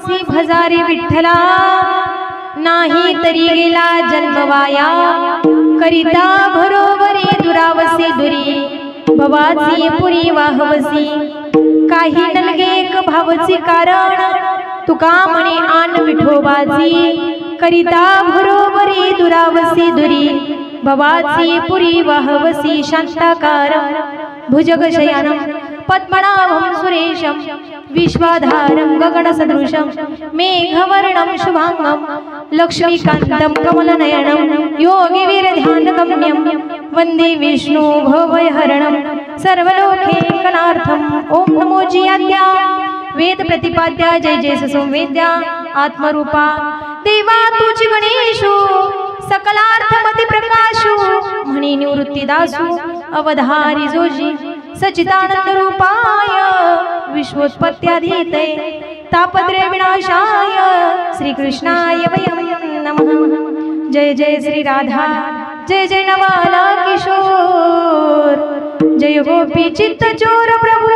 मानसी भजारी विठ्ठला, नाही तरी गेला जन्म वाया, करिता भरोवरी दुरावसी दुरी, भवाची पुरी वाहवसी, काही नलगे एक भावची कारण, तुका म्हणे आन विठोबाची, करिता भरोवरी दुरावसी दुरी, भवाची पुरी वाहवसी, शांताकार भुजगशयनं पद्मनाभं सुरेशं, विश्वाधारं गगनसदृशं, मेघवर्णं शुभांगं, लक्ष्मीकान्तं कमलनयनं, योगिवीरध्यानगम्यं, वन्दे विष्णु भवभयहरणं, सर्वलोकैकनाथं। ओम नमो जियाद्या वेद प्रतिपाद्या, जय जय संवेद्या आत्मरूपा, देवा तुझी गणेशु, सकलार्थमती प्रकाशु, म्हणी निवृत्तीदासु, अवधारी जोजी, सच्चिदानंद रूपाय, विश्वोत्पत्त्याधीते, तापत्रय विनाशाय, श्री कृष्णाय वयं नमः। जय जय श्री राधा, जय जय नवाला किशोर, जय गोपी चित्त चोर प्रभु,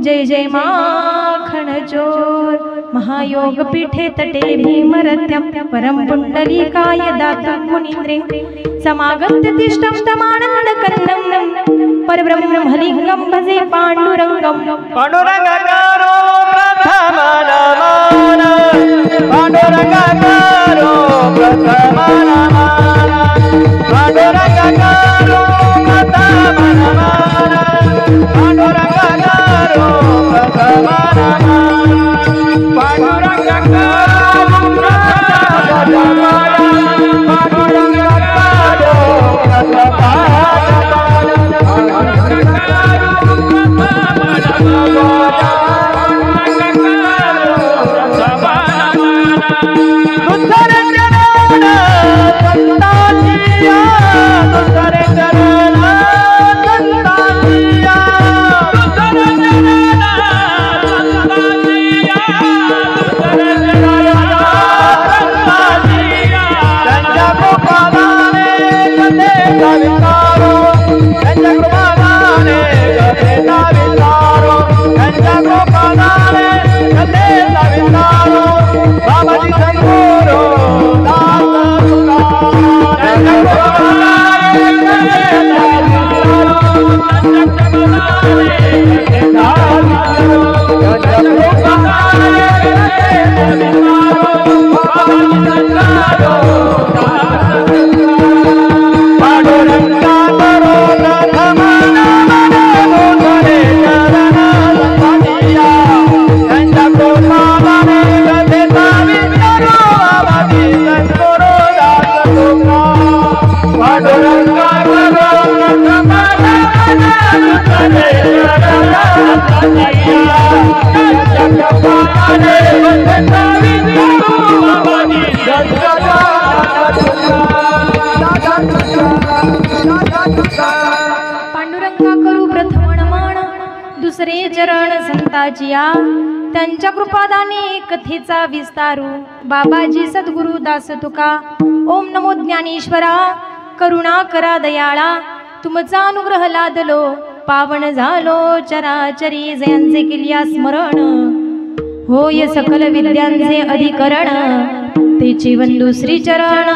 जय जय माखन चोर, महायोग पीठे तटे भीमरथ्यं, परम पुंडलीकाय दातं मुनीन्द्रे, समागत्य तिष्ठं तमानंद कन्दं, परब्रह्मलिंगं भजे पांडुरंगं, पांडुरंगाकारो प्रथम नमन, पांडुरंगाकारो प्रथम नमन, पांडुरंगाकारो प्रथम नमन, पांडुरंगाकारो प्रथम नमन, पांडुरंगाकारो प्रथम नमन, पांडुरंगाकारो पांडुरंगा करू प्रथम नमन, दुसरे चरण संताचिया, त्यांच्या कृपादाने कथेचा विस्तारू, बाबाजी सद्गुरु दास तुका। ओम नमो ज्ञानेश्वरा, करुणा करा दयाळा, तुमचा अनुग्रह लादलो, पावन झालो चराचरी, जयांचे केलिया स्मरण, होय सकल विद्यांचे अधिकरण, तेचे वंदू श्री चरण,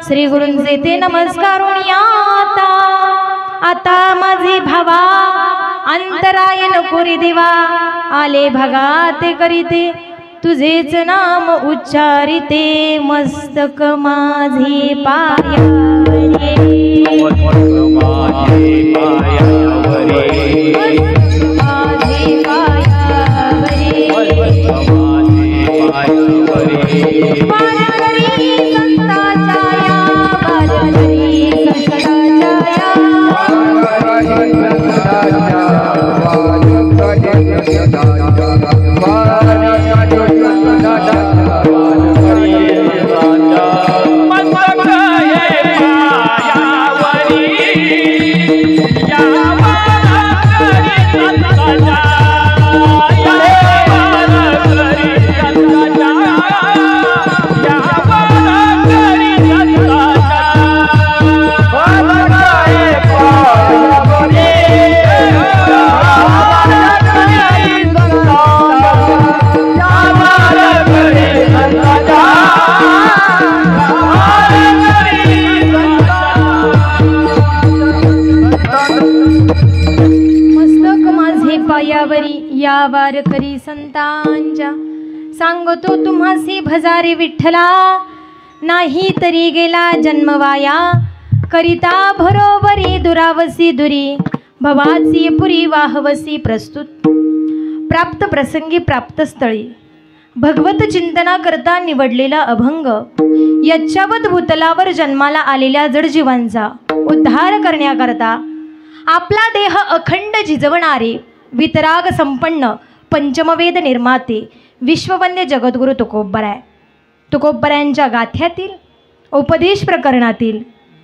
श्री गुरूंचे ते नमस्कारुणी आता, आता माझे भावा अंतराय नको रे देवा, आले भगाते करीते, तुझेच नाम उच्चारिते, मस्तक माझे पायावरी, या भगवंतांच्या सांगतो तुम्हासी भजारे विठ्ठला नाही तरी गेला जन्मवाया करिता भरोबरी दुरावसी दुरी भवाची पुरी वाहवसी प्रस्तुत प्राप्त प्रसंगी प्राप्त स्थळी भगवत चिंतना करता निवडलेला अभंग यच्चावत भूतलावर जन्माला आलेल्या जडजीवांचा उद्धार करण्याकरता आपला देह अखंड झिजवणारे वितराग संपन्न पंचमवेद निर्माते विश्ववंद्य जगद्गुरु तुकोबराय तुकोबरायांच्या गाथ्यातील उपदेश प्रकरणातील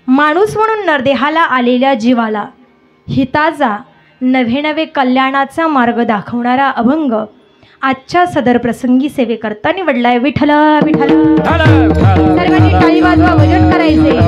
माणूस म्हणून नरदेहाला आलेल्या जीवाला हिताचा नवे नवे कल्याणाचा मार्ग दाखवणारा अभंग आजच्या सदर प्रसंगी सेवेकरता निवडलाय. विठ्ठल विठ्ठल सर्वांनी टाळी वाजवा भजन करायचे.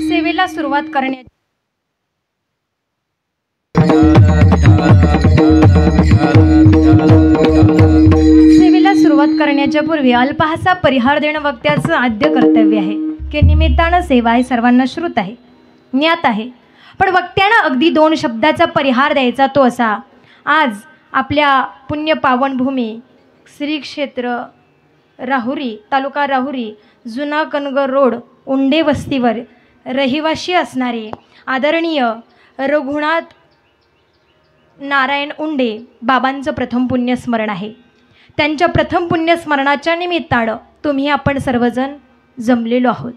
सेवेला सुरुवात करण्याची सेवेला सुरुवात करण्याच्या पूर्वी अल्पहासा परिहार देणं वक्त्याचं आद्य कर्तव्य आहे की निमित्तानं सेवा हे सर्वांना श्रुत आहे ज्ञात आहे, पण वक्त्यानं अगदी 2 शब्दाचा परिहार द्यायचा तो असा. आज आपल्या पुण्य पावनभूमी श्री क्षेत्र राहुरी तालुका राहुरी जुना कनगर रोड उंडे वस्तीवर रहिवाशी असणारे आदरणीय रघुनाथ नारायण उंडे बाबांचं प्रथम पुण्यस्मरण आहे. त्यांच्या प्रथम पुण्यस्मरणाच्या निमित्तानं तुम्ही आपण सर्वजण जमलेलो आहोत.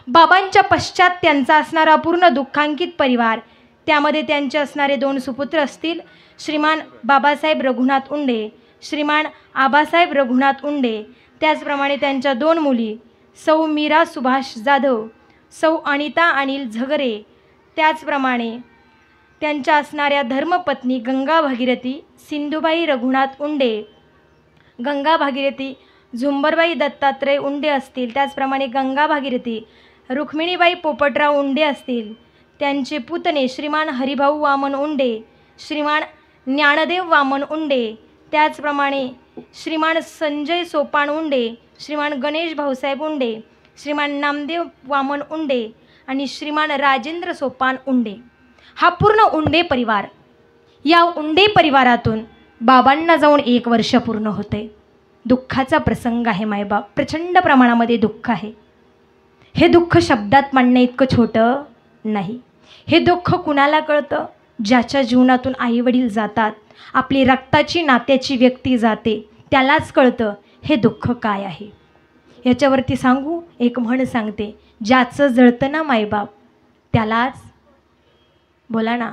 बाबांच्या पश्चात त्यांचा असणारा पूर्ण दुःखांकित परिवार, त्यामध्ये त्यांचे असणारे 2 सुपुत्र असतील, श्रीमान बाबासाहेब रघुनाथ उंडे, श्रीमान आबासाहेब रघुनाथ उंडे, त्याचप्रमाणे त्यांच्या 2 मुली सौ मीरा सुभाष जाधव, सौ अनिता अनिल झगरे, त्याचप्रमाणे त्यांच्या असणाऱ्या धर्मपत्नी गंगा भागीरथी सिंधुबाई रघुनाथ उंडे, गंगा भागीरथी झुंबरबाई दत्तात्रय उंडे असतील, त्याचप्रमाणे गंगा भागीरथी रुक्मिणीबाई पोपटराव उंडे असतील, त्यांचे पुतणे श्रीमान हरिभाऊ वामन उंडे, श्रीमान ज्ञानदेव वामन उंडे, त्याचप्रमाणे श्रीमान संजय सोपान उंडे, श्रीमान गणेश भाऊसाहेब उंडे, श्रीमान नामदेव वामन उंडे आणि श्रीमान राजेंद्र सोपान उंडे, हा पूर्ण उंडे परिवार. या उंडे परिवारातून बाबांना जाऊन 1 वर्ष पूर्ण होते. दुःखाचा प्रसंग आहे मायबाप, प्रचंड प्रमाणामध्ये दुःख आहे. हे दुःख शब्दात मांडणे इतकं छोटं नाही. हे दुःख कुणाला कळतं? ज्याच्या जीवनातून आईवडील जातात, आपली रक्ताची नात्याची व्यक्ती जाते, त्यालाच कळतं हे दुःख काय आहे. याच्यावरती सांगू, एक म्हण सांगते, ज्याचं जळतं ना मायबाप त्यालाच बोला ना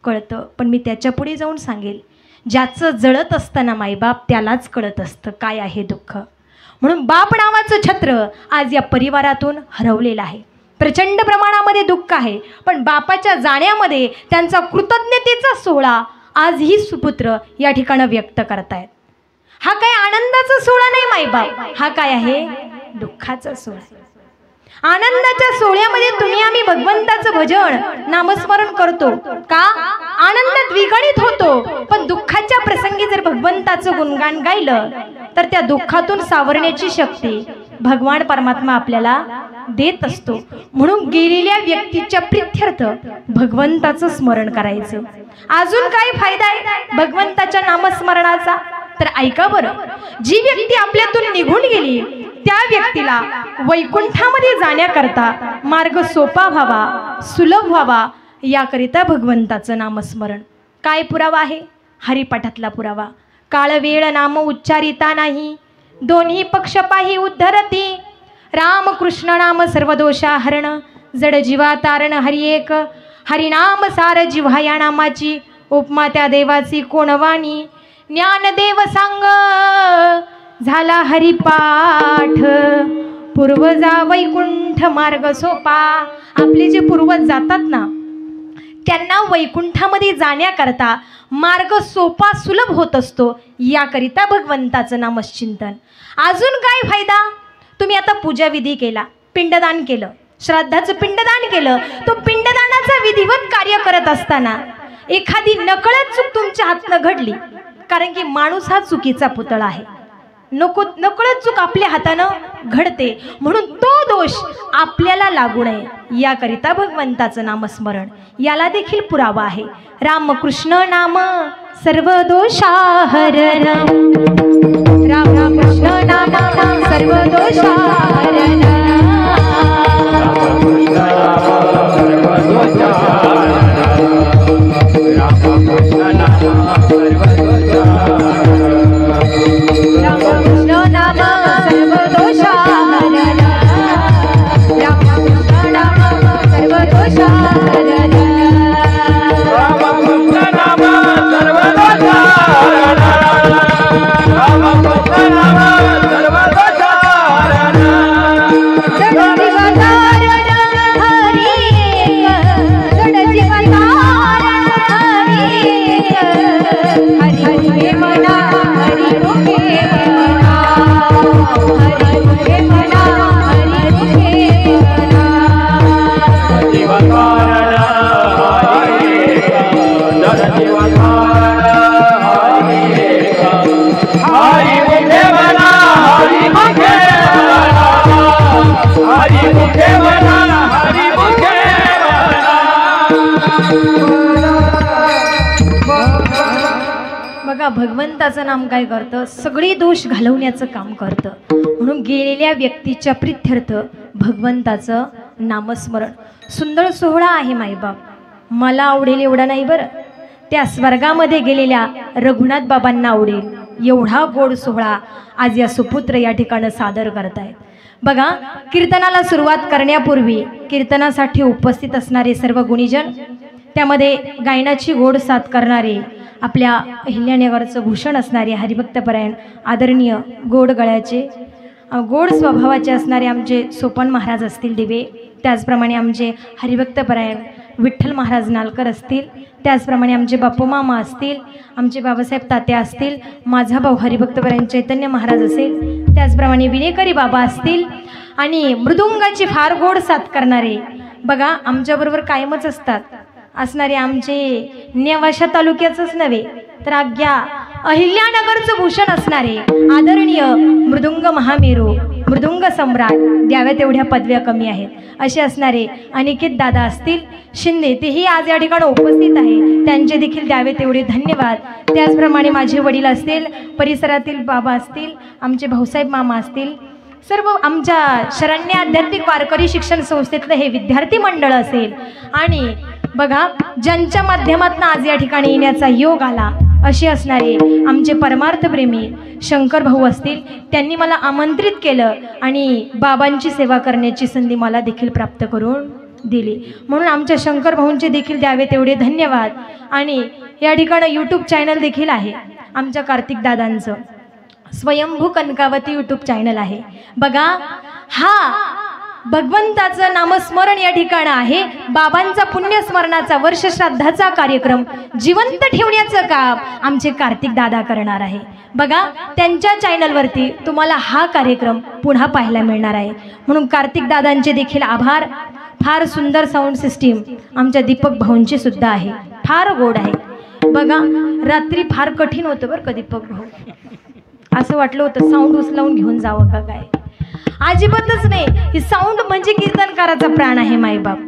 कळतं. पण मी त्याच्या पुढे जाऊन सांगेल, ज्याचं जळत असतं ना मायबाप त्यालाच कळत असतं काय आहे दुःख. म्हणून बाप नावाचं छत्र आज या परिवारातून हरवलेलं आहे. प्रचंड प्रमाणामध्ये दुःख आहे, पण बापाच्या जाण्यामध्ये त्यांचा कृतज्ञतेचा सोहळा आज ही सुपुत्र या ठिकाणी व्यक्त करतायत. हा काय आनंदाचा सोहळा नाही मायबाप, हा काय आहे दुःखाचा सोहळा. आनंदाच्या सोहळ्यामध्ये तुम्ही आम्ही भगवंताचं भजन नामस्मरण करतो का, आनंद द्विगुणित होतो. पण दुःखाच्या प्रसंगी जर भगवंताचं गुणगान गायलं तर त्या दुःखातून सावरण्याची शक्ती भगवान परमात्मा आपल्याला देत असतो. म्हणून गेलेल्या व्यक्तीच्या प्रित्यर्थ भगवंताचं स्मरण करायचं. अजून काय फायदा आहे भगवंताच्या नामस्मरणाचा? तर ऐका बरं, जी व्यक्ती आपल्यातून निघून गेली त्या व्यक्तीला वैकुंठामध्ये जाण्याकरता मार्ग सोपा व्हावा, सुलभ व्हावा, याकरिता भगवंताचं नामस्मरण. काय पुरावा आहे? हरिपाठातला पुरावा. काळ वेळ नाम उच्चारिता नाही, दोन्ही पक्ष पाही उद्धरती. राम कृष्ण नाम सर्व दोषा हरण, जड जीवा तारण हरी एक. हरिनाम सार जिव्हा या नामाची, उपमा त्या देवाची कोणवाणी. ज्ञानदेव सांग झाला हरिपाठ, पूर्वजा वैकुंठ मार्ग सोपा. आपले जे पूर्वज जातात ना त्यांना वैकुंठामध्ये जाण्याकरता मार्ग सोपा सुलभ होत असतो, याकरिता भगवंताचं नामचिंतन. अजून काय फायदा? तुम्ही आता पूजा विधी केला, पिंडदान केलं, श्राद्धाचं पिंडदान केलं, तो पिंडदानाचा विधिवत कार्य करत असताना एखादी नकळत चूक तुमच्या हातनं घडली, कारण की माणूस हा चुकीचा पुतळा आहे, नकळत चूक आपल्या हातानं घडते, म्हणून तो दोष आपल्याला लागू नये याकरिता भगवंताचं नामस्मरण याला देखील पुरावा आहे. रामकृष्ण नाम सर्व दोषाहरण, राम कृष्ण नाम सर्व दोषाहरण, रामकृष्ण नाम सर्व दोषाहरण, रामकृष्ण नाम सर्व दोषाहरण, रामकृष्ण नाम सर्व दोषाहरण, रामकृष्ण नाम सर्व दोषाहरण, जडजीवतारण हरी एक, जडजीवतारण हरी एक, हरी मुखे मना हरी मुखे मना, हरी मुखे मना हरी मुखे मना, जीवतारण हरी एक, जड जीवतारण हरी एक, हरी मुखे मना हरी मुखे मना, हरी मुखे मना हरी मुखे बघा भगवंताचं नाम काय करतं, सगळे दोष घालवण्याचं काम करतं. म्हणून गेलेल्या व्यक्तीच्या प्रित्यर्थ भगवंताचं नामस्मरण सुंदर सोहळा आहे. माईबाप मला आवडेल एवढा नाही बरं, त्या स्वर्गामध्ये गेलेल्या रघुनाथ बाबांना आवडेल एवढा गोड सोहळा आज या सुपुत्र या ठिकाणी सादर करतायत. बघा कीर्तनाला सुरुवात करण्यापूर्वी कीर्तनासाठी उपस्थित असणारे सर्व गुणीजन, त्यामध्ये गायनाची गोड साथ करणारे, आपल्या अहिल्यानगरचं भूषण असणारे हरिभक्तपरायण आदरणीय गोड गळ्याचे गोड स्वभावाचे असणारे आमचे सोपन महाराज असतील दिवे, त्याचप्रमाणे आमचे हरिभक्तपरायण विठ्ठल महाराज नालकर असतील, त्याचप्रमाणे आमचे बापू मामा असतील, आमचे बाबासाहेब तात्या असतील, माझा भाऊ हरिभक्तपरायण चैतन्य महाराज असेल, त्याचप्रमाणे विनेकरी बाबा असतील आणि मृदुंगाची फार गोड साथ करणारे बघा आमच्याबरोबर कायमच असणारे आमचे नेवाशा तालुक्याचंच नव्हे तर अग्या अहिल्यानगरचं भूषण असणारे आदरणीय मृदुंग महामेरू मृदुंग सम्राट, द्याव्या तेवढ्या पदव्या कमी आहेत असे असणारे अनिकेत दादा असतील शिंदे, तेही आज या ठिकाणी उपस्थित आहे, त्यांचे देखील द्यावे तेवढे धन्यवाद. त्याचप्रमाणे माझे वडील असतील, परिसरातील बाबा असतील, आमचे भाऊसाहेब मामा असतील, सर्व आमच्या शरण्य आध्यात्मिक वारकरी शिक्षण संस्थेतलं हे विद्यार्थी मंडळ असेल आणि बघा ज्यांच्या माध्यमातून आज या ठिकाणी येण्याचा योग आला असे असणारे आमचे परमार्थप्रेमी शंकर भाऊ असतील, त्यांनी मला आमंत्रित केलं आणि बाबांची सेवा करण्याची संधी मला देखील प्राप्त करून दिली, म्हणून आमच्या शंकर भाऊंचे देखील द्यावे तेवढे धन्यवाद. आणि या ठिकाणी यूट्यूब चॅनल देखील आहे आमच्या कार्तिक दादांचं, स्वयंभू कनकावती यूट्यूब चॅनल आहे. बघा हा भगवंताचं नामस्मरण या ठिकाणी आहे, बाबांचा पुण्यस्मरणाचा वर्षश्राद्धाचा कार्यक्रम जिवंत ठेवण्याचं काम आमचे कार्तिक दादा करणार आहे. बघा त्यांच्या चॅनलवरती तुम्हाला हा कार्यक्रम पुन्हा पाहायला मिळणार आहे, म्हणून कार्तिक दादांचे देखील आभार. फार सुंदर साऊंड सिस्टीम आमच्या दीपक भाऊंची सुद्धा आहे, फार गोड आहे. बघा रात्री फार कठीण होतं बरं का दीपक भाऊ, असं वाटलं होतं साऊंड उचलावून घेऊन जावं का काय, अजिबातच नाही. ही साऊंड म्हणजे कीर्तनकाराचा प्राण आहे मायबाप,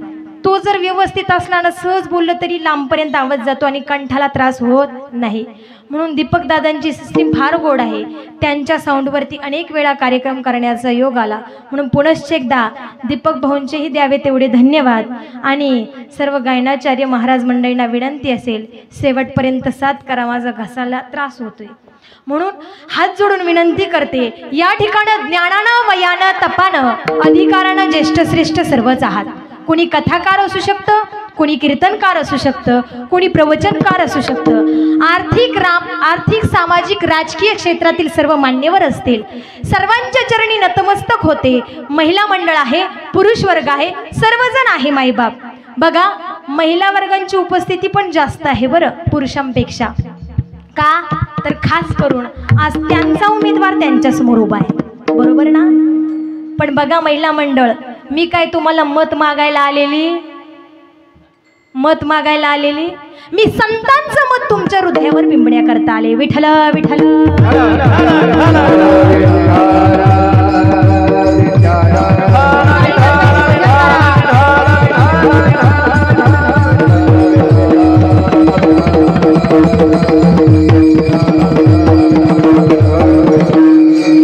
तो जर व्यवस्थित असला ना सहज बोललं तरी लांबपर्यंत आवाज जातो आणि कंठाला त्रास होत नाही, म्हणून दीपक दादांची सिस्टीम फार गोड आहे. त्यांच्या साऊंडवरती अनेक वेळा कार्यक्रम करण्याचा योग आला, म्हणून पुनश्च एकदा दीपक भाऊंचेही द्यावे तेवढे धन्यवाद. आणि सर्व गायनाचार्य महाराज मंडळींना विनंती असेल शेवटपर्यंत साथ करा, माझा घसाला त्रास होतोय, म्हणून हात जोडून विनंती करते. या ठिकाणी ज्ञानानं वयानं तपानं अधिकारानं ज्येष्ठ श्रेष्ठ सर्वच आहात. कोणी कथाकार असू शकतं, कोणी कीर्तनकार असू शकतं, कोणी प्रवचनकार असू शकतं, आर्थिक सामाजिक राजकीय क्षेत्रातील सर्व मान्यवर असतील, सर्वांच्या चरणी नतमस्तक होते. महिला मंडळ आहे, पुरुष वर्ग आहे, सर्वजण आहे माईबाप. बघा महिला वर्गांची उपस्थिती पण जास्त आहे बरं पुरुषांपेक्षा, का तर खास करून आज त्यांचा उमेदवार त्यांच्यासमोर उभा आहे, बरोबर ना. पण बघा महिला मंडळ, मी काय तुम्हाला मत मागायला आलेली मी संतांचं मत तुमच्या हृदयावर बिंबण्याकरता आले. विठ्ठल विठ्ठल.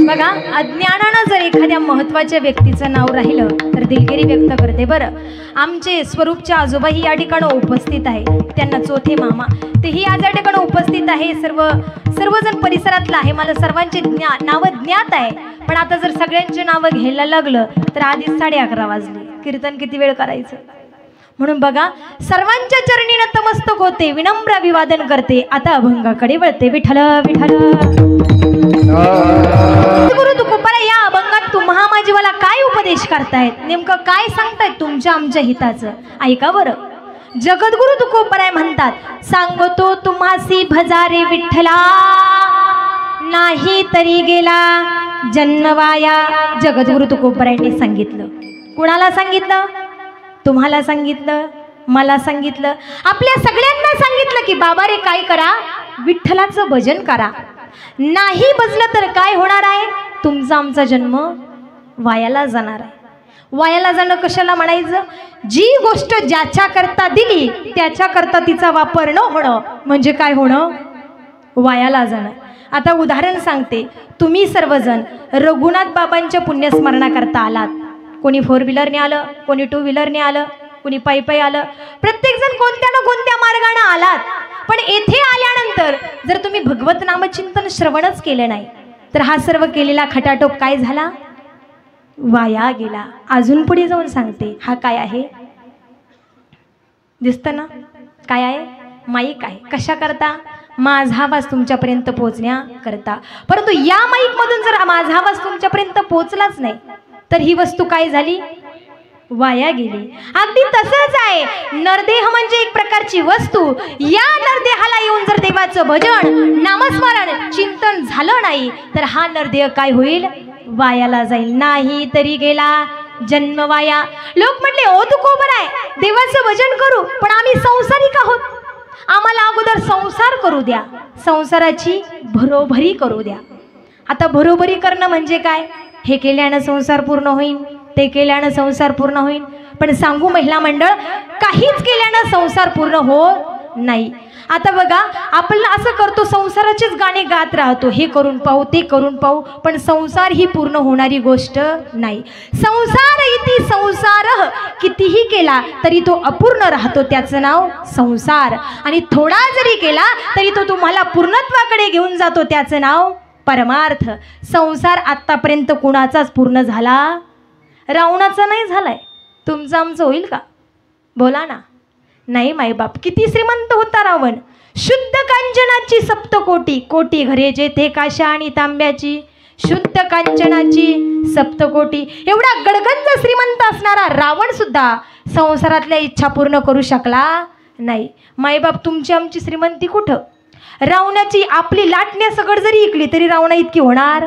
बघा, अज्ञानानं जर एखाद्या महत्त्वाच्या व्यक्तीचं नाव राहिलं तर दिलगिरी व्यक्त करते. बरं, आमचे स्वरूपचे आजोबाही या ठिकाणी उपस्थित आहे, त्यांना चोथे मामा तेही आज या ठिकाणी उपस्थित आहे. सर्वजण परिसरातलं आहे, मला सर्वांचे नावं ज्ञात आहे. पण आता जर सगळ्यांची नावं घ्यायला लागलं तर आधीच 11:30 वाजले. कीर्तन किती वेळ करायचं? म्हणून बघा, सर्वांच्या चरणी नतमस्तक होते, विनम्र अभिवादन करते. आता अभंगाकडे वळते. विठ्ठल विठ्ठल. गुरु तुकोबाराय या अभंगात तुम्हा माझीवाला काय उपदेश करतायत, नेमकं काय सांगतायत तुमच्या आमच्या हिताचं? ऐका बरं. जगद्गुरु तुकोबाराय म्हणतात, सांगतो तुम्हासी भजारे विठ्ठला, नाही तरी गेला जन्मवाया. जगद्गुरु तुकोबारायांनी सांगितलं. कुणाला सांगितलं? तुम्हाला सांगितलं, मला सांगितलं, आपल्या सगळ्यांना सांगितलं की बाबा रे काय करा, विठ्ठलाचं भजन करा. नाही बजलं तर काय होणार आहे? तुमचा आमचा जन्म वायाला जाणार आहे. वायाला जाणं कशाला म्हणायचं? जी गोष्ट ज्याच्या करता दिली त्याच्या करता तिचा वापर न होणं म्हणजे काय होणं? वायाला जाणं. आता उदाहरण सांगते. तुम्ही सर्वजण रघुनाथ बाबांच्या पुण्यस्मरणाकरता आलात. कोणी 4 व्हीलरने आलं, कोणी 2 व्हीलरने आलं, कोणी पायी आलं. प्रत्येकजण कोणत्या ना कोणत्या मार्गाने आलात. पण येथे आल्यानंतर जर तुम्ही भगवत नामचिंतन श्रवणच केलं नाही तर हा सर्व केलेला खटाटोप काय झाला? वाया गेला. अजून पुढे जाऊन सांगते. हा काय आहे? दिसतं ना काय आहे? माईक आहे. कशा करता? माझा आवाज तुमच्यापर्यंत पोहोचण्याकरता. परंतु या माईकमधून जर माझा आवाज तुमच्यापर्यंत पोहोचलाच नाही तर ही वस्तू काय झाली? वाया गेली. अगदी तसंच आहे. नरदेह म्हणजे एक प्रकारची वस्तू. या नरदेहाला येऊन जर देवाचं भजन, नामस्मरण, चिंतन झालं नाही तर हा नरदेह काय होईल? वायाला जाईल. नाही तरी गेला जन्म वाया. लोक म्हटले, ओ तुकोबाराय देवाचं भजन करू, पण आम्ही संसारिक आहोत, आम्हाला अगोदर संसार करू द्या, संसाराची भरोभरी करू द्या. आता भरोभरी करणं म्हणजे काय? हे केल्यानं संसार पूर्ण होईल, ते केल्यानं संसार पूर्ण होईल. पण सांगू महिला मंडळ, काहीच केल्यानं संसार पूर्ण होत नाही. आता बघा, आपण असं करतो, संसाराचेच गाणे गात राहतो, हे करून पाहू, ते करून पाहू, पण संसार ही पूर्ण होणारी गोष्ट नाही. संसार इति संसार कितीही केला तरी तो अपूर्ण राहतो, त्याचं नाव संसार. आणि थोडा जरी केला तरी तो तुम्हाला पूर्णत्वाकडे घेऊन जातो, त्याचं नाव परमार्थ. संसार आतापर्यंत कुणाचाच पूर्ण झाला? रावणाचा नाही झालाय. तुमचं आमचं होईल का? बोला ना. नाही मायबाप. किती श्रीमंत होता रावण. शुद्ध कांचनाची सप्तकोटी, कोटी घरे जेथे काशा आणि तांब्याची, शुद्ध कांचनाची सप्तकोटी. एवढा गडगंज श्रीमंत असणारा रावण सुद्धा संसारातल्या इच्छा पूर्ण करू शकला नाही. मायबाप, तुमची आमची श्रीमंती कुठं? रावणाची आपली लाटण्या सगळ जरी इकली तरी रावणा इतकी होणार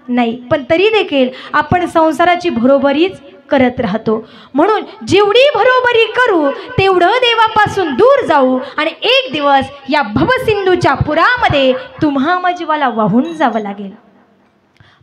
नाही. पण तरी देखील आपण संसाराची भरोभरीच करत राहतो. म्हणून जेवढी भरोभरी करू तेवढं देवापासून दूर जाऊ आणि एक दिवस या भवसिंधूच्या पुरामध्ये तुम्हा माझीवाला वाहून जावं लागेल.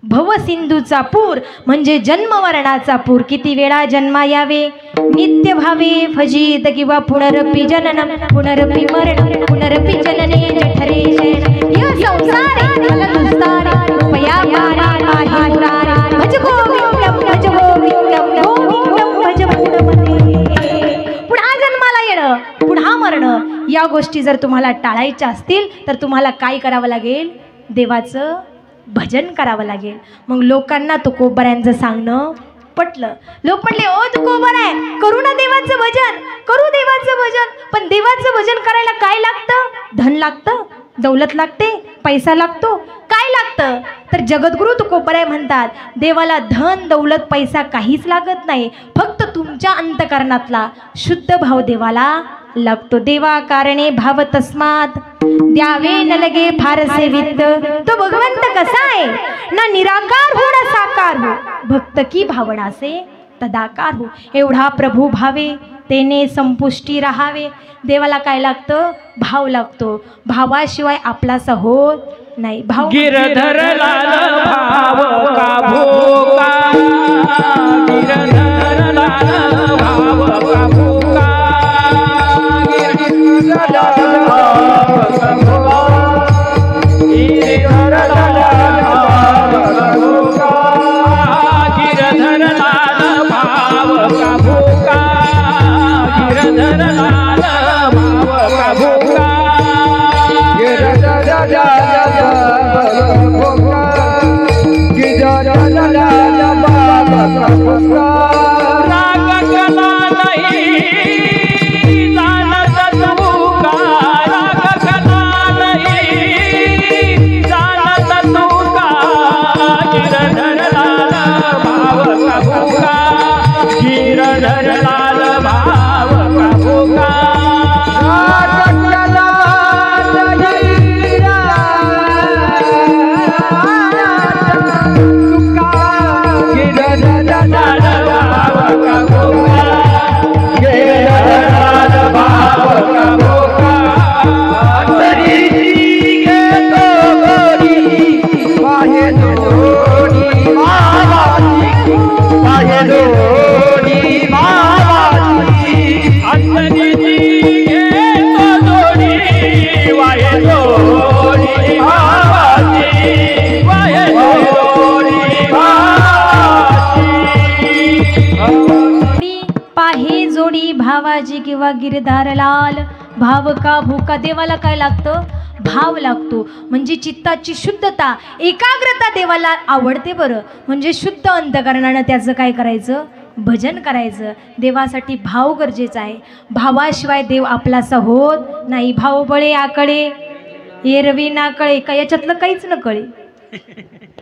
भवसिंधूचा पूर म्हणजे जन्मवरणाचा पूर. किती वेळा जन्मा यावे नित्य भावे फजित किंवा पुनरपि जननम पुनरपि मरण पुनरपि जनने जठरे शयन. या संसारे फलदुस्तारे कृपया पारा पाहि मुरारे. भज गोविंदम भज गोविंदम गोविंदम भज पूर्णमते. पुन्हा जन्माला येणं, पुन्हा मरणं या गोष्टी जर तुम्हाला टाळायच्या असतील तर तुम्हाला काय करावं लागेल? देवाचं भजन करावं लागेल. मग लोकांना तुकोबारायांचं सांगणं पटलं. लोक म्हटले, ओ तुकोबाराय करू ना देवाचं भजन, करू देवाचं भजन. पण देवाचं भजन करायला काय लागतं? धन लागतं, दौलत लागते, पैसा लागतो. काय लागतं? तर जगद्गुरु तुकोबाराय म्हणतात, देवाला धन दौलत पैसा काहीच लागत नाही. फक्त तुमच्या अंतकरणातला शुद्ध भाव देवाला लागतो. देवा कारणे भाव तस्मात द्यावे न लगे फारसे वित्त. तो भगवंत कसा आहे? ना निराकार हो ना साकार हो, भक्त की भावना से तदाकार हो. एवढा प्रभू भावे तेने संपुष्टी राहावे. देवाला काय लागतं? भाव लागतो. भावाशिवाय आपलासा होत नाही. भाव गिरधर लाल भाव का भोका, गिरधर लाल भाव का भोका, गिरधर लाल भाव का भोका, गिरधर लाल भाव का भोका, गिरधर लाल भाव का भोका, गिरधर लाल भाव का भोका, गिरधर भावाजी किंवा गिरधार लाल भाव का भूका. देवाला काय लागतं? भाव लागतो. म्हणजे चित्ताची शुद्धता, एकाग्रता देवाला आवडते बरं. म्हणजे शुद्ध अंतकरणानं त्याचं काय करायचं? भजन करायचं. देवासाठी भाव गरजेचा आहे. भावाशिवाय देव आपलासा होत नाही. भाव बळे आकळे एरवी ना कळे. का याच्यातलं काहीच न कळे.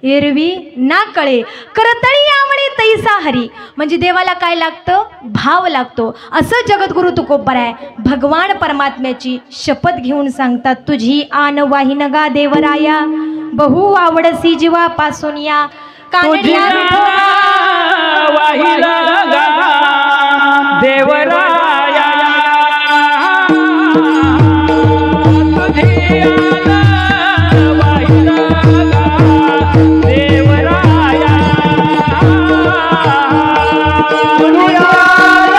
एरवी ना कळे करतळी आवडे तैसा हरी. म्हणजे देवाला काय लागतं? भाव लागतो. असं जगद्गुरु तुकोबर आहे. भगवान परमात्म्याची शपथ घेऊन सांगतात, तुझी आन वाहिन गा देवराया, बहु आवडसी जीवापासून या. कानड्या वाहिन गा देवराया, तुझी आन वाहिन गा देवराया, तुझी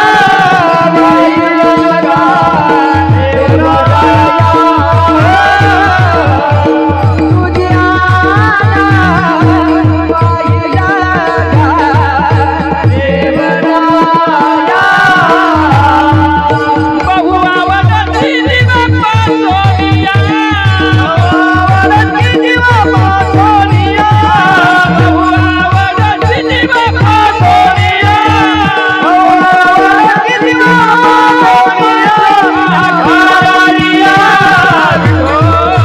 आन वाहिन गा देवराया,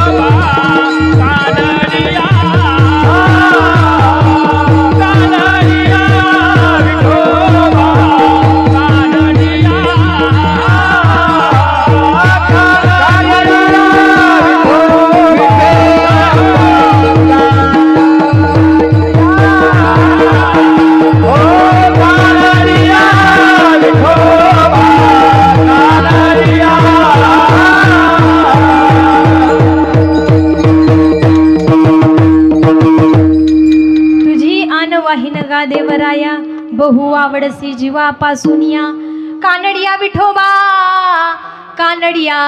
तुझी आन वाहिन देवराया, बहु आवडसी जीवापासून या. कानडिया विठोबा, कानडिया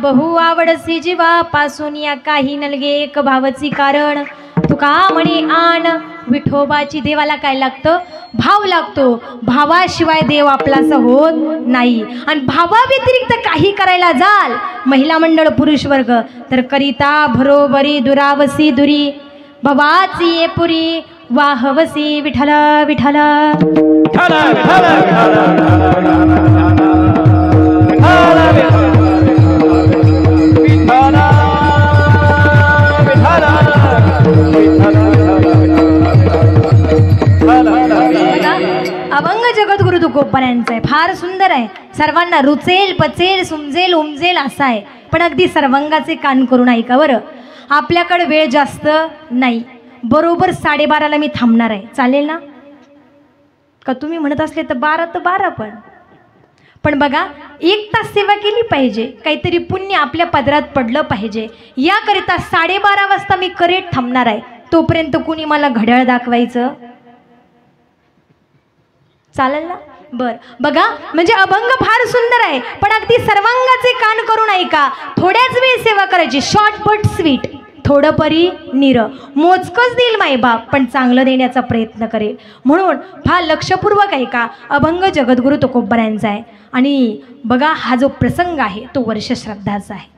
बहु आवडसी जीवापासून या. काही नलगे एक भावची कारण, तुका म्हणे आण विठोबाची. देवाला काय लागतं? भाव लागतो. भावाशिवाय देव आपलासा होत नाही. आणि भावाव्यतिरिक्त काही करायला जाल महिला मंडळ पुरुष वर्ग तर करिता भरोबरी दुरावसी दुरी, भवाची ये पुरी वाहवसी विठ्ठल विठ्ठल. अभंग जगद्गुरु तुकोबांचा आहे. फार सुंदर आहे. सर्वांना रुचेल, पचेल, सुमजेल, उमजेल असा आहे. पण अगदी सर्वांगाचे कान करून ऐका बरं. आपल्याकडे वेळ जास्त नाही. बरोबर 12:30ला मी थांबणार आहे. चालेल ना? का तुम्ही म्हणत असले तर 12 तर 12 पण बघा 1 तास सेवा केली पाहिजे, काहीतरी पुण्य आपल्या पदरात पडलं पाहिजे. याकरिता 12:30 वाजता मी करेक्ट थांबणार आहे. तोपर्यंत कुणी मला घड्याळ दाखवायचं चालेल ना? बर बघा, म्हणजे अभंग फार सुंदर आहे, पण अगदी सर्वांगाचे कान करून ऐका. थोड्याच वेळ सेवा करायची, शॉर्ट बट स्वीट. थोडं परी नीर, मोजकच देईल माईबाप, पण चांगलं देण्याचा प्रयत्न करेल. म्हणून फार लक्षपूर्वक ऐका. अभंग जगद्गुरु तुकोबारायांचा आहे. आणि बघा, हा जो प्रसंग आहे तो वर्षश्राद्धाचा आहे.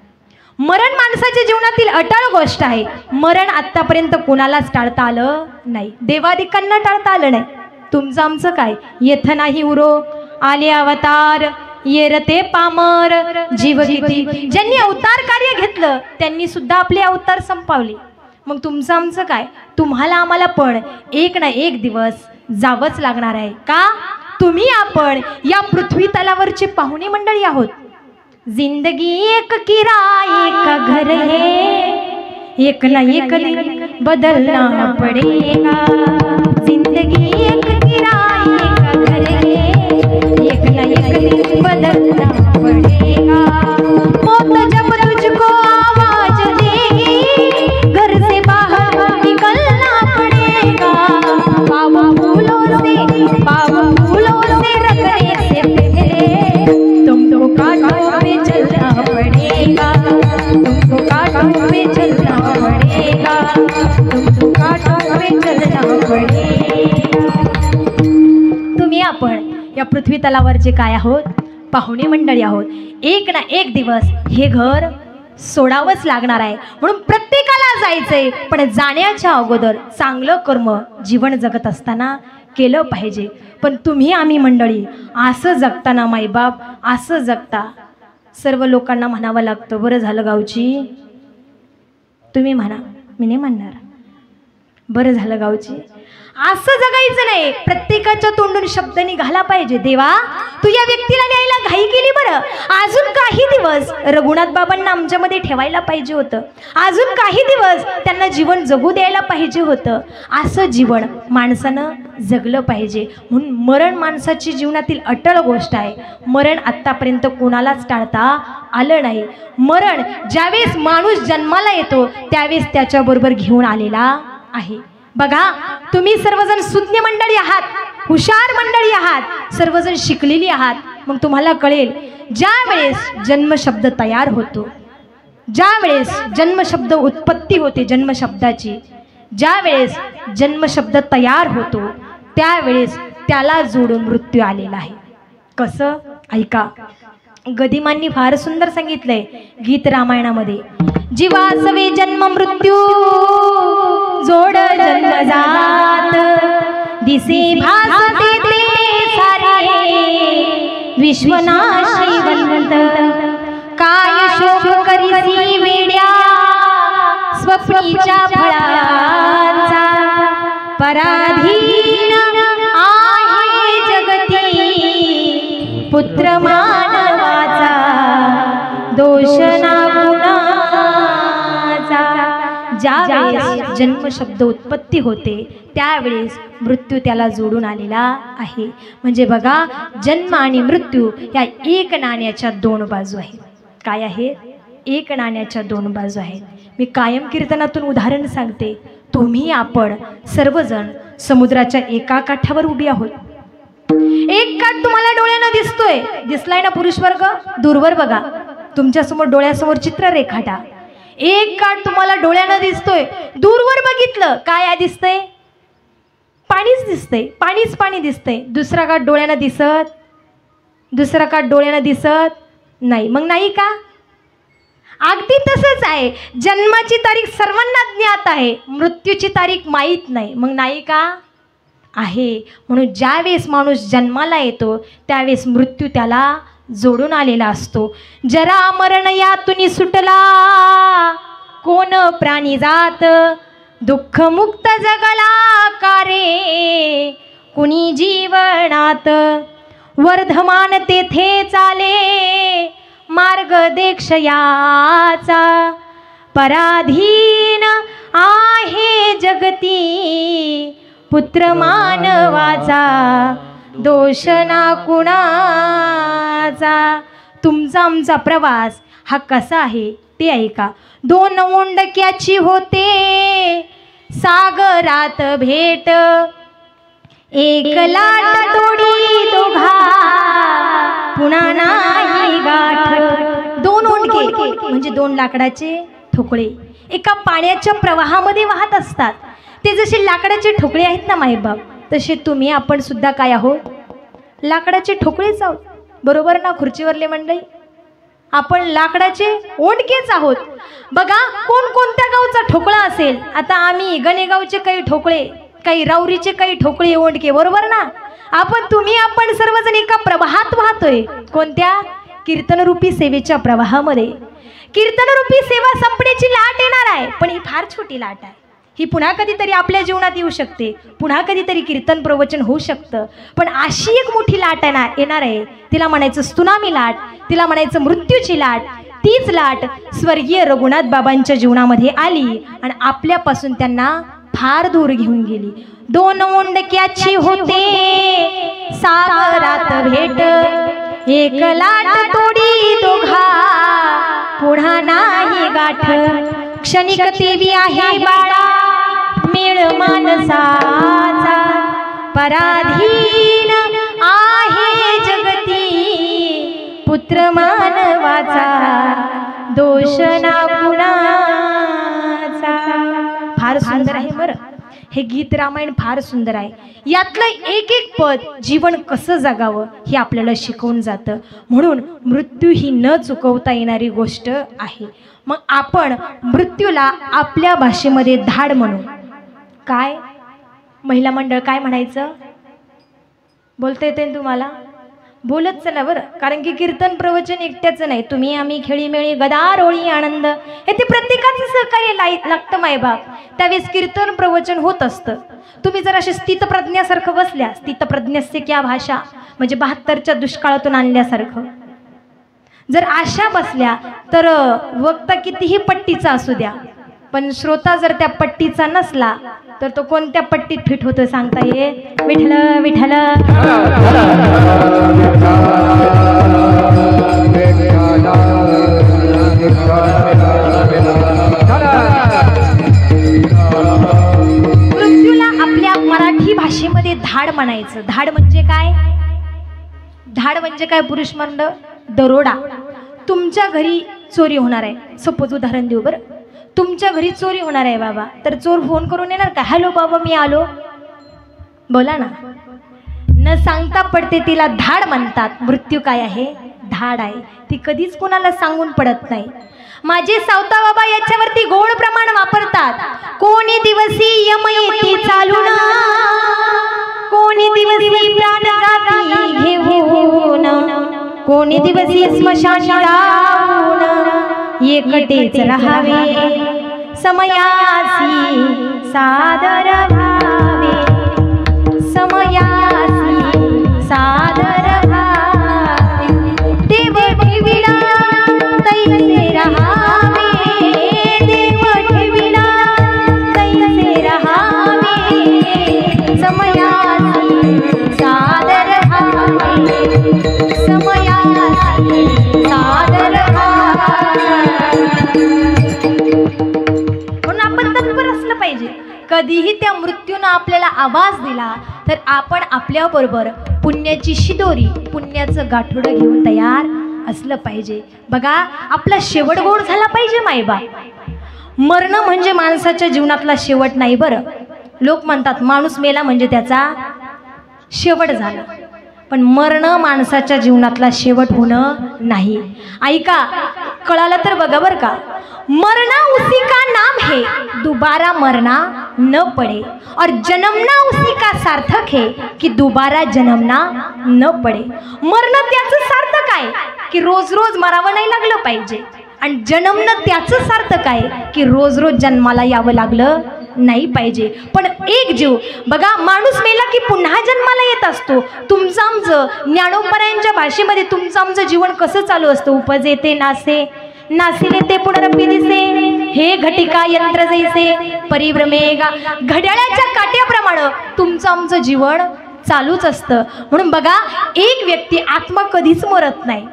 मरण माणसाच्या जीवनातील अटळ गोष्ट आहे. मरण आत्तापर्यंत कोणालाच टाळता आलं नाही, देवादिकांना टाळता आलं नाही. तुमचं आमचं काय, येथ नाही उरो आले अवतार, येरते पामर जीव किती. ज्यांनी अवतार कार्य घेतलं त्यांनी सुद्धा आपले अवतार संपवले. मग तुमचं आमचं काय, तुम्हाला आम्हाला पण एक ना एक दिवस जावंच लागणार आहे. का? तुम्ही आपण या पृथ्वी तलावरचे पाहुणे मंडळी आहोत. जिंदगी एक किराए का घर है, एक ना एक दिन बदलना पड़ेगा. जिंदगी एक किराए का घर है, एक ना एक दिन बदलना पड़ेगा. मौत जब तुझको आवाज देगी, घर से बाहर निकलना पड़ेगा. पाँव फूलों से रखने से पहले तुमको कांटों पे चलना पड़ेगा. तुमको कांटों पे चलना पड़ेगा. तुमको कांटों पे चलना पड़ेगा. तुम्ही आपण या पृथ्वी तलावरचे काय आहोत, पाहुणे मंडळी आहोत. एक ना एक दिवस हे घर सोडावंच लागणार आहे. म्हणून प्रत्येकाला जायचंय, पण जाण्याच्या अगोदर चांगलं कर्म जीवन जगत असताना केलं पाहिजे. पण तुम्ही आम्ही मंडळी असं जगताना माईबाप, असं जगता सर्व लोकांना म्हणावं लागतं, बरं झालं गावची. तुम्ही म्हणा, मी नाही म्हणणार. बरं झालं गावची. असं जगायचं नाही. प्रत्येकाच्या तोंडून शब्द निघाला पाहिजे, देवा तू या व्यक्तीला न्यायला घाई केली, बरं अजून काही दिवस रघुनाथ बाबांना आमच्यामध्ये ठेवायला पाहिजे होतं, अजून काही दिवस त्यांना जीवन जगू द्यायला पाहिजे होतं. असं जीवन माणसानं जगलं पाहिजे. म्हणून मरण माणसाची जीवनातील अटळ गोष्ट आहे. मरण आत्तापर्यंत कोणालाच टाळता आलं नाही. मरण ज्यावेळेस माणूस जन्माला येतो त्यावेळेस त्याच्याबरोबर घेऊन आलेला आहे. बघा, तुम्ही सर्वजण सुज्ञ मंडळी आहात, हुशार मंडळी आहात, सर्वजण शिकलेली आहात. मग तुम्हाला कळेल, ज्या वेळेस जन्मशब्द तयार होतो, ज्या वेळेस जन्मशब्द उत्पत्ती होते जन्मशब्दाची, ज्या वेळेस जन्मशब्द तयार होतो त्यावेळेस त्याला जोडून मृत्यू आलेला आहे. कसं ऐका, गदिमांनी फार सुंदर सांगितलंय गीत रामायणामध्ये. जीवासवे जन्म मृत्यू जोड जन्मजात, दिसे भासते ते सारे विश्वनाशी वंत. काय शोक करीसी वेड्या स्वप्नीच्या फळांचा, पराधीन आहे जगती पुत्र मानवाचा, दोष ना ज्यावेळेस जन्मशब्द उत्पत्ती होते त्यावेळेस मृत्यू त्याला जोडून आलेला आहे. म्हणजे बघा, जन्म आणि मृत्यू या एक नाण्याच्या दोन बाजू आहेत. काय आहेत? एक नाण्याच्या दोन बाजू आहेत. मी कायम कीर्तनातून उदाहरण सांगते. तुम्ही आपण सर्वजण समुद्राच्या एका काठावर उभी आहोत. एक काठ तुम्हाला डोळ्यानं दिसतोय, दिसलाय ना पुरुष वर्ग? दूरवर बघा, तुमच्यासमोर डोळ्यासमोर चित्र रेखाटा. एक काठ तुम्हाला डोळ्यानं दिसतोय, दूरवर बघितलं काय दिसतंय? पाणीच दिसतंय, पाणीच पाणी दिसतंय. दुसरा काठ डोळ्यानं दिसत, दुसरा काठ डोळ्यानं दिसत नाही. मग नाही का? अगदी तसंच आहे. जन्माची तारीख सर्वांना ज्ञात आहे, मृत्यूची तारीख माहीत नाही. मग नाही का? आहे. म्हणून ज्यावेळेस माणूस जन्माला येतो त्यावेळेस मृत्यू त्याला जोडून आलेला असतो. जरा मरण यातून सुटला कोण प्राणी जात, दुःख मुक्त जगला कारे कुणी जीवनात. वर्धमान तेथे चाले मार्ग देक्षयाचा, पराधीन आहे जगती पुत्र मानवाचा, दोष ना कुणाचा. समाजा तुमचा आमचा प्रवास हा कसा आहे ते ऐका. 2 ओंडक्याची होते सागरात भेट, एक लाट तोडी दोघा पुन्हा नाही गाठ. 2 ओंडके म्हणजे 2 लाकडाचे ठोकळे एका पाण्याच्या प्रवाहामध्ये वाहत असतात. ते जसे लाकडाचे ठोकळे आहेत ना मायबाप, तसे तुम्ही आपण सुद्धा काय आहोत, लाकडाचे ठोकळेच आहोत. बरोबर ना खुर्चीवरले मंडळी? आपण लाकडाचे ओंडकेच आहोत. बघा कोणत्या गावचा ठोकळा असेल. आता आम्ही गणेगावचे काही ठोकळे, काही राऊरीचे काही ठोकळे ओंडके, बरोबर ना? तुम्ही आपण सर्वजण एका प्रवाहात वाहतोय. कोणत्या? कीर्तनरूपी सेवेच्या प्रवाहामध्ये. कीर्तनरूपी सेवा संपण्याची लाट येणार आहे, पण ही फार छोटी लाट आहे. ही पुन्हा कधीतरी आपल्या जीवनात येऊ शकते, पुन्हा कधीतरी कीर्तन प्रवचन होऊ शकतं. पण अशी एक मोठी लाट येणार आहे, तिला म्हणायचं स्तुनामी लाट, तिला म्हणायचं मृत्यूची लाट. तीच लाट स्वर्गीय रघुनाथ बाबांच्या जीवनामध्ये आली आणि आपल्यापासून त्यांना फार दूर घेऊन गेली. 2 ओंडक्याची होते सागरात भेट, एक लाट तोडी दोघा पुन्हा नाही गाठ. क्षणिक तेवी आहे बाळा मेळ मानसाचा, पराधीन आहे जगती पुत्र मानवाचा, दोष ना कुणाचा. फार सुंदर आहे बरं हे गीत रामायण, फार सुंदर आहे. यातलं एक पद जीवन कसं जगावं हे आपल्याला शिकवून जातं. म्हणून मृत्यू ही न चुकवता येणारी गोष्ट आहे. मग आपण मृत्यूला आपल्या भाषेमध्ये धाड म्हणू. काय महिला मंडळ काय म्हणायचं? बोलता येते तुम्हाला? बोलत चला बरं, कारण की कीर्तन प्रवचन एकट्याचं नाही. तुम्ही आम्ही खेळीमेळी गदार ओळी आनंद हे ते प्रत्येकाचं सहकार्य लागतं मायबाप. त्यावेळेस कीर्तन प्रवचन होत असतं. तुम्ही जर असे स्थितप्रज्ञासारखं बसल्या, स्थितप्रज्ञस्य क्या भाषा म्हणजे 72च्या दुष्काळातून आणल्यासारखं जर आशा बसल्या, तर वक्ता कितीही पट्टीचा असू द्या, पण श्रोता जर त्या पट्टीचा नसला तर तो कोणत्या पट्टीत फिट होतो सांगता येत. विठ्ठल विठ्ठल मृत्यूला आपल्या मराठी भाषेमध्ये धाड म्हणायचं. धाड म्हणजे काय? धाड म्हणजे काय पुरुष मंडळ? दरोडा. तुमच्या घरी चोरी होणार आहे, सपोज उदाहरण देऊ बरं. तुमच्या घरी चोरी होणार आहे बाबा, तर चोर फोन करून येणार का, हॅलो बाबा मी आलो? बोला ना. न सांगता पडते तिला धाड म्हणतात. मृत्यू काय आहे? धाड आहे. ती कधीच कोणाला सांगून पडत नाही. माझे सावता बाबा याच्यावरती गोड प्रमाण वापरतात. कोणी दिवसी यम येते चालून, कोणी दिवसी प्राण जाती घेऊन, कोणी दिवसी स्मशानी जाऊन, एकटेच राहावे समयासी सादर भावे, समयासी सादर भावे, देव ठेविला तैसे राहावे, देव ठेविला तैसे राहावे, समयासी सादर भावे, समयासी सादर म्हणून आपण तत्पर असलं पाहिजे. कधीही त्या मृत्यूनं आपल्याला आवाज दिला तर आपण आपल्याबरोबर पुण्याची शिदोरी, पुण्याचं गाठोडं घेऊन तयार असलं पाहिजे. बघा आपला शेवट गोड झाला पाहिजे मायबा. मरण म्हणजे माणसाच्या जीवनातला शेवट नाही बरं. लोक म्हणतात माणूस मेला म्हणजे त्याचा शेवट झाला, पण मरण माणसाच्या जीवनातला शेवट होणं नाही. ऐका, कळालं तर बघा बरं का. मरना उसी का नाम है, दोबारा मरना न पड़े, और जन्मना उसी का सार्थक है कि दोबारा जन्मना न पड़े. मरण त्याचं सार्थक आहे की रोज रोज मरावं नाही लागलं पाहिजे, आणि जन्मनं त्याचं सार्थक आहे की रोज रोज जन्माला यावं लागलं नाही पाहिजे. पण एक जीव बघा, माणूस मेला की पुन्हा जन्माला येत असतो. तुमचं आमचं ज्ञानोपरायांच्या भाषेमध्ये तुमचं आमचं जीवन कसं चालू असतं? उपजे ते नासे, नासिले ते पुनरपी दिसे, हे घटिका यंत्र जैसे परिभ्रमेगा. घड्याळाच्या काट्याप्रमाणे तुमचं आमचं जीवन चालूच असतं. म्हणून बघा, एक व्यक्ती आत्मा कधीच मरत नाही.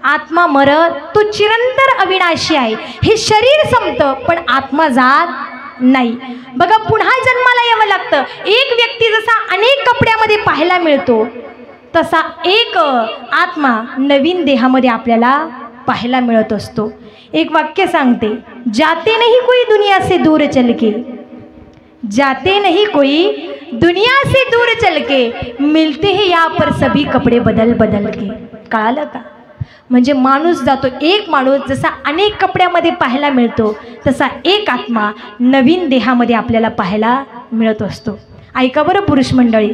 आत्मा मरत तो चिरंतर अविनाशी आहे. हे शरीर संपतं पण आत्मा जात नाही. बघा, पुन्हा जन्माला यावं लागतं. एक व्यक्ती जसा अनेक कपड्यामध्ये पाहायला मिळतो तसा एक आत्मा नवीन देहामध्ये आपल्याला पाहायला मिळत असतो. एक वाक्य सांगते, जाते नहीं कोई दुनिया से दूर चल के, जाते नहीं कोई दुनिया से दूर चल के, मिलते हैं यहाँ पर सभी कपडे बदल बदल के. कळालं का? म्हणजे माणूस जातो, एक माणूस जसा अनेक कपड्यामध्ये पाहायला मिळतो तसा एक आत्मा नवीन देहामध्ये आपल्याला पाहायला मिळत असतो. ऐका बरं पुरुष मंडळी,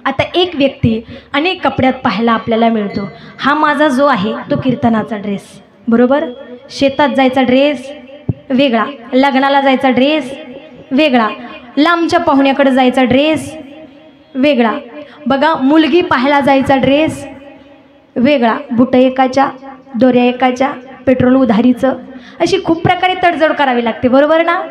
आता एक व्यक्ती अनेक कपड्यात पाहायला आपल्याला मिळतो. हा माझा जो आहे तो कीर्तनाचा ड्रेस, बरोबर. शेतात जायचा ड्रेस वेगळा, लग्नाला जायचा ड्रेस वेगळा, लांबच्या पाहुण्याकडे जायचा ड्रेस वेगळा. बघा, मुलगी पाहायला जायचा ड्रेस वेगळा, बुटं एकाच्या, दोऱ्या एकाच्या, पेट्रोल उधारीचं, अशी खूप प्रकारे तडजोड करावी लागते, बरोबर ना.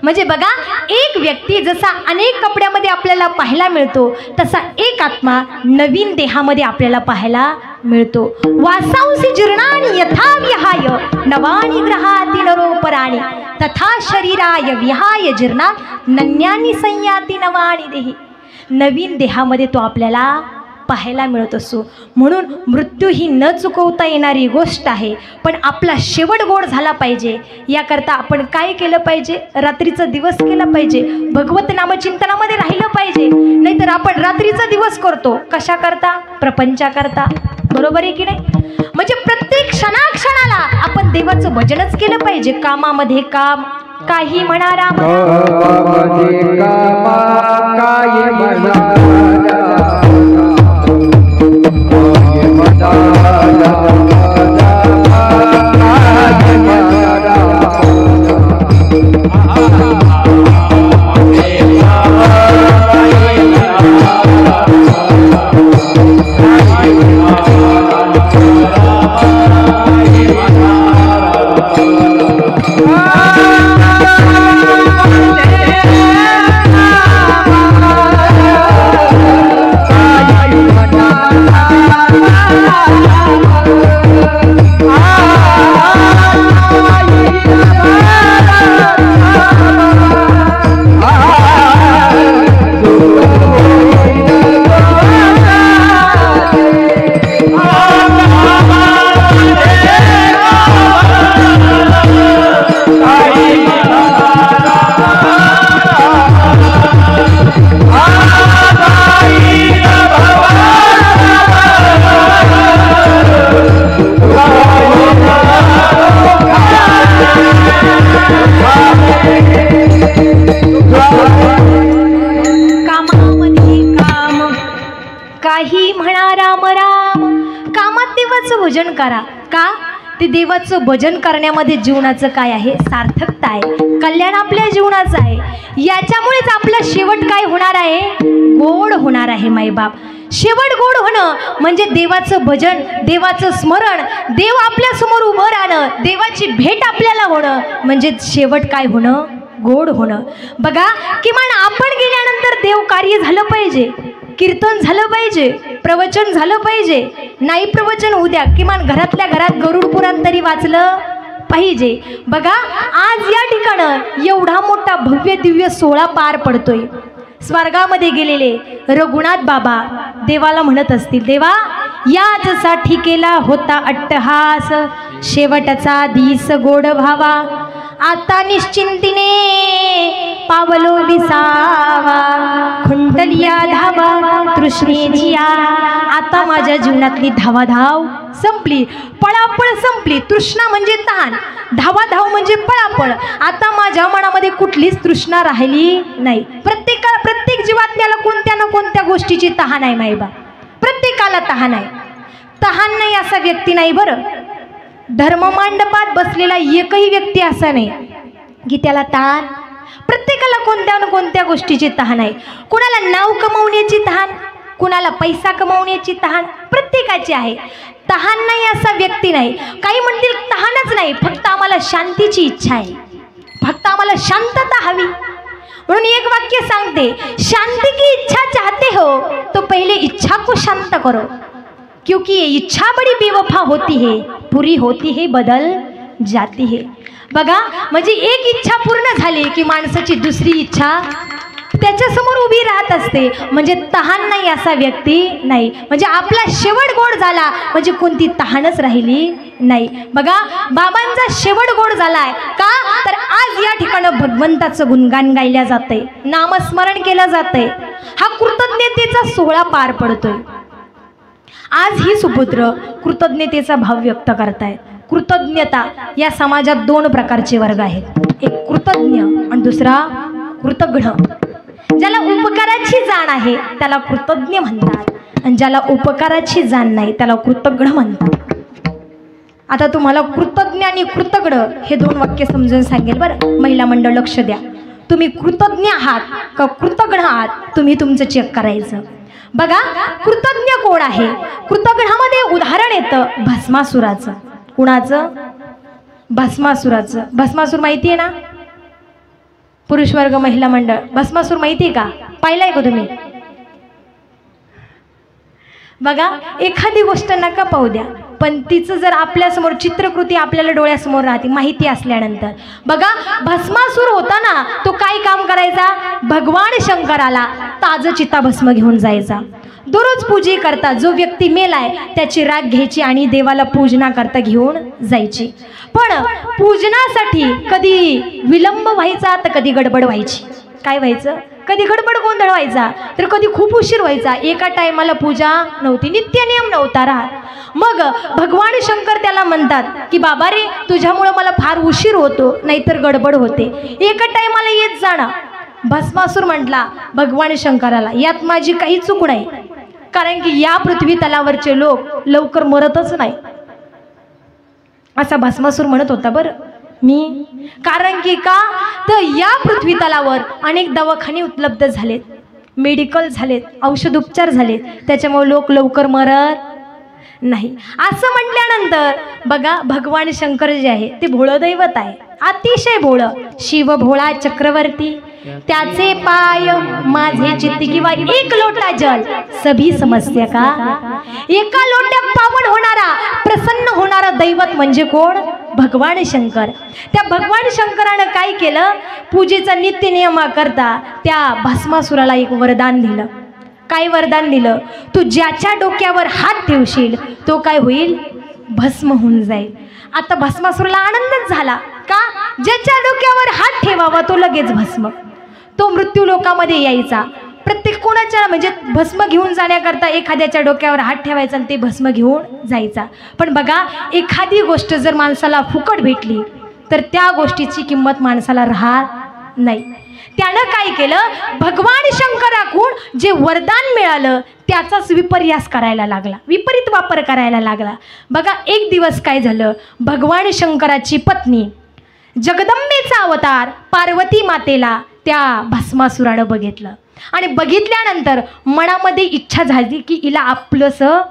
म्हणजे बघा, एक व्यक्ती जसा अनेक कपड्यामध्ये आपल्याला पाहायला मिळतो तसा एक आत्मा नवीन देहामध्ये आपल्याला पाहायला मिळतो. वासांसी जीर्णानि यथा विहाय नवानि ग्रहाति नरोपराणि तथा शरीराय विहाय जीर्णा नन्यानि संयाति नवानि देहि. नवीन देहामध्ये तो आपल्याला पाहायला मिळत असतो. म्हणून मृत्यू ही न चुकवता येणारी गोष्ट आहे, पण आपला शेवट गोड झाला पाहिजे याकरता आपण काय केलं पाहिजे? रात्रीचा दिवस केला पाहिजे, भगवत नामचिंतनामध्ये राहिलं पाहिजे. नाहीतर आपण रात्रीचा दिवस करतो कशाकरता? प्रपंचाकरता, बरोबर आहे की नाही. म्हणजे प्रत्येक क्षणाक्षणाला आपण देवाचं भजनच केलं पाहिजे. कामामध्ये काम, काही म्हणा राम, भजन करा. का? ते देवाचं भजन करण्यामध्ये जीवनाचं काय आहे? सार्थकता आहे, कल्याण आपल्या जीवनाचं आहे. याच्यामुळेच आपला शेवट काय होणार आहे? गोड होणार आहे. माईबाप, शेवट गोड होणं म्हणजे देवाचं भजन, देवाचं स्मरण, देव आपल्या समोर उभं राहणं, देवाची भेट आपल्याला होणं म्हणजे शेवट काय होणं? गोड होणं. बघा, किमान आपण गेल्यानंतर देव कार्य झालं पाहिजे, कीर्तन झालं पाहिजे, प्रवचन झालं पाहिजे. नाही प्रवचन उद्या किमान घरातल्या घरात गरुड पुराण तरी वाचलं पाहिजे. बघा, आज या ठिकाणं एवढा मोठा भव्य दिव्य सोहळा पार पडतोय. स्वर्गामध्ये गेलेले रघुनाथ बाबा देवाला म्हणत असतील, देवा याचसाठी केला होता अट्टहास, शेवटचा दिस गोड व्हावा, आता निश्चिंतीने पावलो विसावा, खुंटलिया धावा तृष्णेजिया. आता माझ्या जीवनातली धावाधाव संपली, पळापळ संपली. तृष्णा म्हणजे तहान, धावाधाव म्हणजे पळापळ. आता माझ्या मनामध्ये कुठलीच तृष्णा राहिली नाही. प्रत्येक जीवात्म्याला कोणत्या ना कोणत्या गोष्टीची तहान आहे. माईबा, प्रत्येकाला तहान आहे. तहान नाही असा व्यक्ती नाही. बरं, धर्ममांडपात बसलेला एकही व्यक्ती असा नाही की त्याला तहान. प्रत्येकाला कोणत्या ना कोणत्या गोष्टीची तहान आहे. कुणाला नाव कमवण्याची तहान, कुणाला पैसा कमवण्याची तहान प्रत्येकाची आहे. तहान नाही असा व्यक्ती नाही. काही म्हणतील तहानच नाही, फक्त आम्हाला शांतीची इच्छा आहे, फक्त आम्हाला शांतता हवी. म्हणून एक वाक्य सांगते, शांति की इच्छा चाहते हो तो पहले इच्छा को शांत करो, क्योंकि ये इच्छा बड़ी बेवफा होती है, पूरी होती है बदल जाती है. बघा, म्हणजे एक इच्छा पूर्ण झाली की माणसाची दुसरी इच्छा त्याच्यासमोर उभी राहत असते. म्हणजे तहान नाही असा व्यक्ती नाही. म्हणजे आपला शेवट गोड झाला म्हणजे कोणती तहानच राहिली नाही. बघा, बाबांचा शेवट गोड झालाय का, तर आज या ठिकाणी भगवंताचं गुणगान गायल्या जाते, नामस्मरण केलं जाते, हा कृतज्ञतेचा सोहळा पार पडतोय. आज ही सुपुत्र कृतज्ञतेचा भाव व्यक्त करतायत. कृतज्ञता या समाजात दोन प्रकारचे वर्ग आहेत, एक कृतज्ञ आणि दुसरा कृतघ्न. ज्याला उपकाराची जाण आहे त्याला कृतज्ञ म्हणतात आणि ज्याला उपकाराची जाण नाही त्याला कृतघ्न म्हणतात. आता तुम्हाला कृतज्ञ आणि कृतघ्न हे दोन वाक्य समजून सांगेल बरं. महिला मंडळ लक्ष द्या, तुम्ही कृतज्ञ आहात का कृतघ्न आहात तुम्ही तुमचं चेक करायचं. बघा, कृतज्ञ कोण आहे? कृतघ्नामध्ये उदाहरण येतं भस्मासुराचं. कुणाचं? भस्मासुराचं. भस्मासूर माहिती आहे ना? पुरुष वर्ग महिला मंडळ भस्मासूर माहिती आहे का? पाहिलाय का तुम्ही? बघा, एखादी गोष्ट नका पाहू द्या, पण तिचं जर आपल्यासमोर चित्रकृती आपल्याला डोळ्यासमोर राहते माहिती असल्यानंतर. बघा, भस्मासूर होता ना, तो काय काम करायचा? भगवान शंकराला ताजं चिताभस्म घेऊन जायचा. दररोज पूजे करता जो व्यक्ती मेलाय त्याची राख घ्यायची आणि देवाला पूजना करता घेऊन जायची. पण पूजनासाठी कधी विलंब व्हायचा तर कधी गडबड व्हायची. काय व्हायचं? कधी गडबड गोंधळ व्हायचा तर कधी खूप उशीर व्हायचा. एका टायमाला पूजा नव्हती, नित्य नियम नव्हता राहत. मग भगवान शंकर त्याला म्हणतात की बाबा रे, तुझ्यामुळे मला फार उशीर होतो, नाहीतर गडबड होते, एका टायमाला येत जाणं. भस्मासूर म्हटला भगवान शंकराला, यात माझी काही चूक नाही, कारण की या पृथ्वी तलावरचे लोक लवकर मरतच नाही, असा भस्मासूर म्हणत होता बरं मी. कारण की का, तर या पृथ्वी तलावर अनेक दवाखाने उपलब्ध झालेत, मेडिकल झालेत, औषध उपचार झालेत, त्याच्यामुळे लोक लवकर मरत नाही. असं म्हटल्यानंतर बघा, भगवान शंकर जे आहे ते भोळं दैवत आहे, अतिशय भोळं. शिव भोळा चक्रवर्ती, त्याचे पाय माझे चित्त, किंवा एक लोटा जल सभी समस्या का. एका लोट्यात पावन होणारा, प्रसन्न होणारा दैवत म्हणजे कोण? भगवान शंकर. त्या भगवान शंकरानं काय केलं? पूजेचा नित्य नियमा करता त्या भस्मासुराला एक वरदान दिलं. काय वरदान दिलं? तू ज्याच्या डोक्यावर हात ठेवशील तो काय होईल? भस्म होऊन जाईल. आता भस्मासुराला आनंदच झाला का, ज्याच्या डोक्यावर हात ठेवावा तो लगेच भस्म. तो मृत्यू लोकामध्ये यायचा. प्रत्येक कोणाच्या म्हणजे भस्म घेऊन जाण्याकरता एखाद्याच्या डोक्यावर हात ठेवायचा आणि ते भस्म घेऊन जायचा. पण बघा, एखादी गोष्ट जर माणसाला फुकट भेटली तर त्या गोष्टीची किंमत माणसाला राहत नाही. त्यानं काय केलं? भगवान शंकराकडून जे वरदान मिळालं त्याचाच विपर्यास करायला लागला, विपरीत वापर करायला लागला. बघा, एक दिवस काय झालं? भगवान शंकराची पत्नी जगदंबेचा अवतार पार्वती मातेला त्या भस्मासुरानं बघितलं आणि बघितल्यानंतर मनामध्ये इच्छा झाली की हिला आपलंसं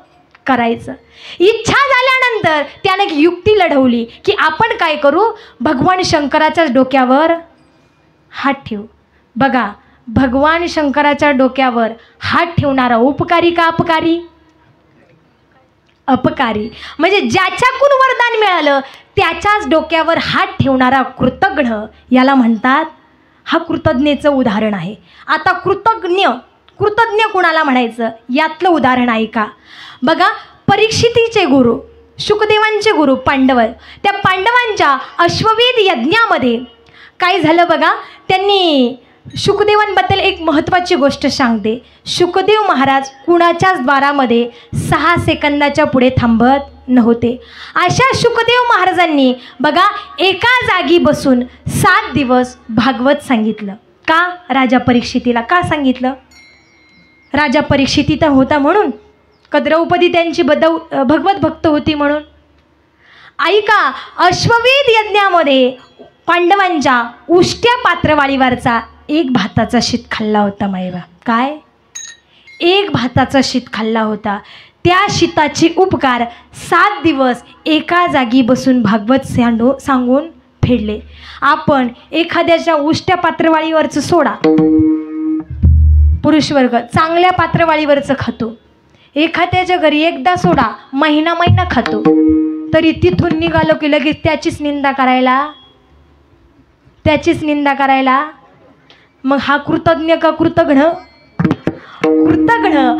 करायचं. इच्छा झाल्यानंतर त्याने एक युक्ती लढवली की आपण काय करू? भगवान शंकराच्याच डोक्यावर हात ठेवू. बघा, भगवान शंकराच्या डोक्यावर हात ठेवणारा उपकारी का अपकारी? अपकारी. म्हणजे ज्याच्याकडून वरदान मिळालं त्याच्याच डोक्यावर हात ठेवणारा कृतघ्न याला म्हणतात. हा कृतज्ञतेचं उदाहरण आहे. आता कृतज्ञ कुणाला म्हणायचं यातलं उदाहरण ऐका. बघा, परीक्षितीचे गुरु, शुकदेवांचे गुरु पांडव, त्या पांडवांच्या अश्वमेध यज्ञामध्ये काय झालं बघा, त्यांनी शुकदेवांबद्दल एक महत्त्वाची गोष्ट सांगते. शुकदेव महाराज कुणाच्याच द्वारामध्ये 6 सेकंदाच्या पुढे थांबत नव्हते. अशा शुकदेव महाराजांनी बघा एका जागी बसून 7 दिवस भागवत सांगितलं. का? राजा परीक्षितीला. का सांगितलं? राजा परीक्षिती तर होता म्हणून, का द्रौपदी त्यांची भगवत भक्त होती म्हणून? ऐका, अश्वमेध यज्ञामध्ये पांडवांच्या उष्ट्या पात्रवाळीवरचा एक भाताचा शीत खाल्ला होता मायबा. काय? एक भाताचा शीत खाल्ला होता. त्या शीताचे उपकार 7 दिवस एका जागी बसून भागवत सांगून फेडले. आपण एखाद्याच्या उष्ट्या पात्रवाळीवरचं सोडा, पुरुष वर्ग चांगल्या पात्रवाळीवरचं खातो. एखाद्याच्या घरी एकदा सोडा, महिना महिना खातो, तरी तिथून निघालो की लगेच त्याचीच निंदा करायला. मग हा कृतज्ञ का कृतघ्न? कृतघ्न.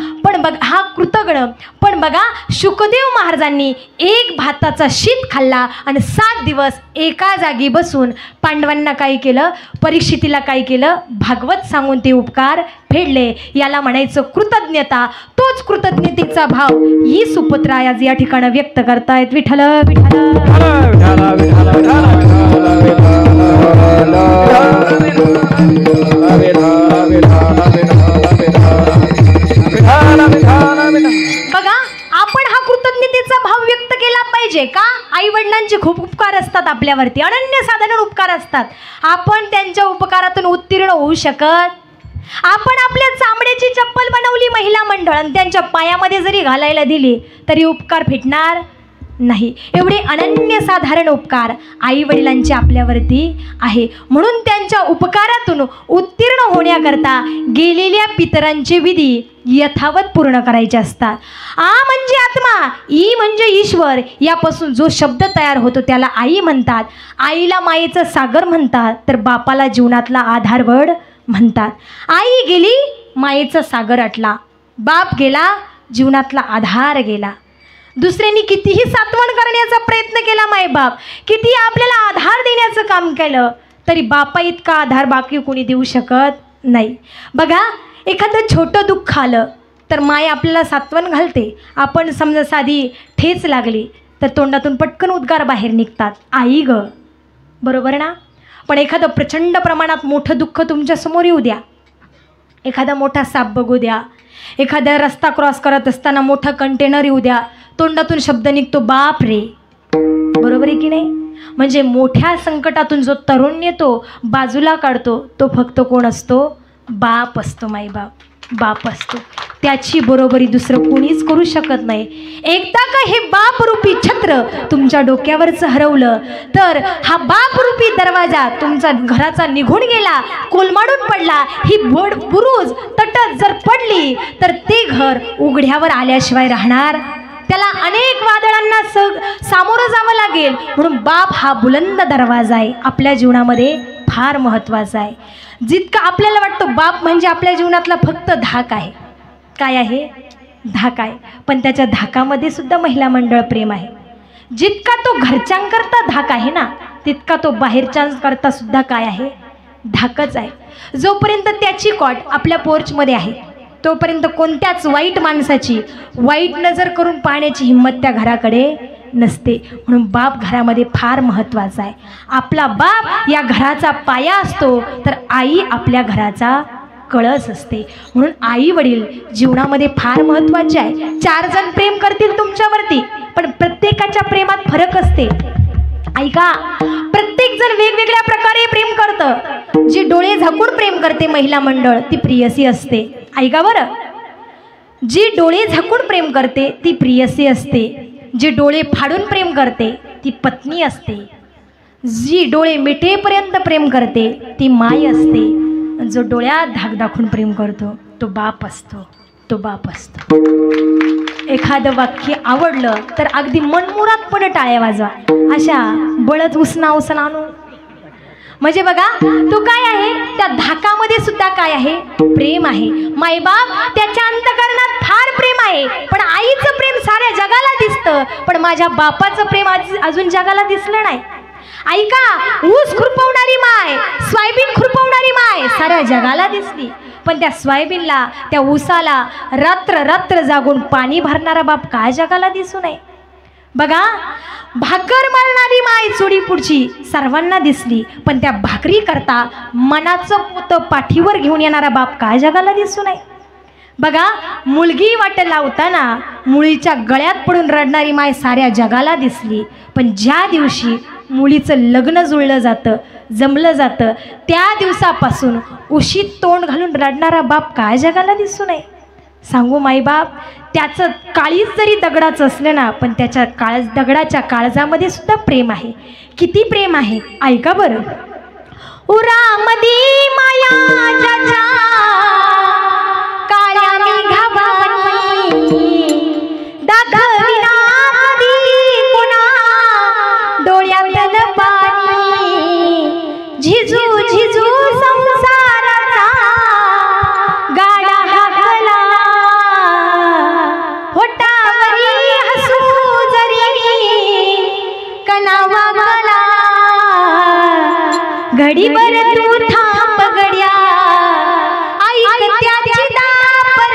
पण बघा शुकदेव महाराजांनी एक भाताचा शीत खाल्ला आणि 7 दिवस एका जागी बसून पांडवांना काय केलं, परीक्षितीला काय केलं, भागवत सांगून ते उपकार फेडले. याला म्हणायचं कृतज्ञता. तोच कृतज्ञतेचा भाव ही सुपुत्र आज या ठिकाणी व्यक्त करतायत. विठ्ठल बघा, आपण हा कृतज्ञतेचा भाव व्यक्त केला पाहिजे का? आई वडिलांचे खूप उपकार असतात आपल्यावरती, अनन्यसाधारण उपकार असतात. आपण त्यांच्या उपकारातून उत्तीर्ण होऊ शकत? आपण आपल्या चामड्याची चप्पल बनवली महिला मंडळ आणि त्यांच्या पायामध्ये जरी घालायला दिली तरी उपकार फिटणार नाही. एवढे अनन्यसाधारण उपकार आई वडिलांचे आपल्यावरती आहे. म्हणून त्यांच्या उपकारातून उत्तीर्ण होण्याकरता गेलेल्या पितरांचे विधी यथावत पूर्ण करायचे असतात. आ म्हणजे आत्मा, ई म्हणजे ईश्वर, यापासून जो शब्द तयार होतो त्याला आई म्हणतात. आईला मायेचं सागर म्हणतात, तर बापाला जीवनातला आधारवड म्हणतात. आई गेली, मायेचं सागर आटला. बाप गेला, जीवनातला आधार गेला. दुसऱ्यांनी कितीही सात्वण करण्याचा प्रयत्न केला, मायबाप किती आपल्याला आधार देण्याचं काम केलं, तरी बापा इतका आधार बाकी कोणी देऊ शकत नाही. बघा, एखादं छोटं दुःख आलं तर माय आपल्याला सात्वण घालते. आपण समजा साधी ठेच लागली तर तोंडातून पटकन उद्गार बाहेर निघतात, आई ग, बरोबर ना? पण एखादं प्रचंड प्रमाणात मोठं दुःख तुमच्यासमोर येऊ द्या, एखादा मोठा साप बघू द्या, एखादा रस्ता क्रॉस करत असताना मोठा कंटेनर येऊ द्या, तोंडातून शब्द निघतो बाप रे, बरोबर आहे की नाही? म्हणजे मोठ्या संकटातून जो तरुण येतो, बाजूला काढतो, तो फक्त कोण असतो? बाप असतो, मायबाप बाप असतो. त्याची बरोबरी दुसरं कोणीच करू शकत नाही. एकदा का हे बापरूपी छत्र तुमच्या डोक्यावरचं हरवलं तर हा बापरूपी दरवाजा तुमचा घराचा निघून गेला, कोलमाडून पडला, ही बुरुज तटत जर पडली तर ते घर उघड्यावर आल्याशिवाय राहणार. त्याला अनेक वादळांना सामोरं जावं लागेल. म्हणून बाप हा बुलंद दरवाजा आहे, आपल्या जीवनामध्ये फार महत्त्वाचा आहे. जितका आपल्याला वाटतं बाप म्हणजे आपल्या जीवनातला फक्त धाक आहे. काय आहे? धाक आहे. पण त्याच्या धाकामध्ये सुद्धा महिला मंडळ प्रेम आहे. जितका तो घरच्यांकरता धाक आहे ना, तितका तो बाहेरच्यांकरता सुद्धा काय आहे? धाकच आहे. जोपर्यंत त्याची कॉट आपल्या पोर्चमध्ये आहे तोपर्यंत कोणत्याच वाईट माणसाची वाईट नजर करून पाहण्याची हिंमत त्या घराकडे नसते. म्हणून बाप घरामध्ये फार महत्त्वाचा आहे. आपला बाप या घराचा पाया असतो, तर आई आपल्या घराचा कळस असते. म्हणून आई वडील जीवनामध्ये फार महत्त्वाचे आहे. 4 जण प्रेम करतील तुमच्यावरती, पण प्रत्येकाच्या प्रेमात फरक असते. ऐका, प्रत्येक जण वेगवेगळ्या प्रकारे प्रेम करतं. जी डोळे झाकून प्रेम करते महिला मंडळ ती प्रियसी असते. ऐका बरं, जी डोळे झाकून प्रेम करते ती प्रियसी असते. जी डोळे फाडून प्रेम करते ती पत्नी असते. जी डोळे मिटेपर्यंत प्रेम करते ती माय असते. जो डोळ्यात धाक दाखवून प्रेम करतो तो बाप असतो, तो बाप असतो. एखादं वाक्य आवडलं तर अगदी मनमुरादपणे टाळ्या वाजवा, अशा बळच उसना आणू. म्हणजे बघा, तो काय आहे? त्या धाकामध्ये सुद्धा काय आहे? प्रेम आहे. मायबाप त्याच्या अंतःकरणात फार प्रेम आहे, पण आईचं प्रेम साऱ्या जगाला दिसतं, पण माझ्या बापाचं प्रेम अजून जगाला दिसलं नाही. ऐका, ऊस खुरपवणारी माय, सोयाबीन खुरपवणारी माय साऱ्या जगाला दिसली, पण त्या सोयाबीनला, त्या ऊसाला रात्र रात्र जागून पाणी भरणारा बाप काय जगाला दिसू नये? बघा, भाकर मळणारी माय चुडी पुढची सर्वांना दिसली, पण त्या भाकरी करता मनाचं पोतं पाठीवर घेऊन येणारा बाप काय जगाला दिसू नये? बघा, मुलगी वाट लावताना मुलीच्या गळ्यात पडून रडणारी माय साऱ्या जगाला दिसली, पण ज्या दिवशी मुलीचं लग्न जुळलं जातं, जमलं जातं, त्या दिवसापासून उशीत तोंड घालून रडणारा बाप काय जगाला दिसू नये? सांगू मायबाप, त्याचं काळीज जरी दगडाचं असलं ना, पण त्याच्या दगडाच्या काळजामध्ये सुद्धा प्रेम आहे. किती प्रेम आहे ऐका बरं. उरामदी माया ज्याच्या काळ्या मेघावानी दाखविना कधी कुणा डोळ्यातलं पाणी. झिजू झिजू संसाराचा गाडा हाकला होटावरी हसू जरी कणावा गला. घडीभर तू थांब गड्या ऐक त्याची दापर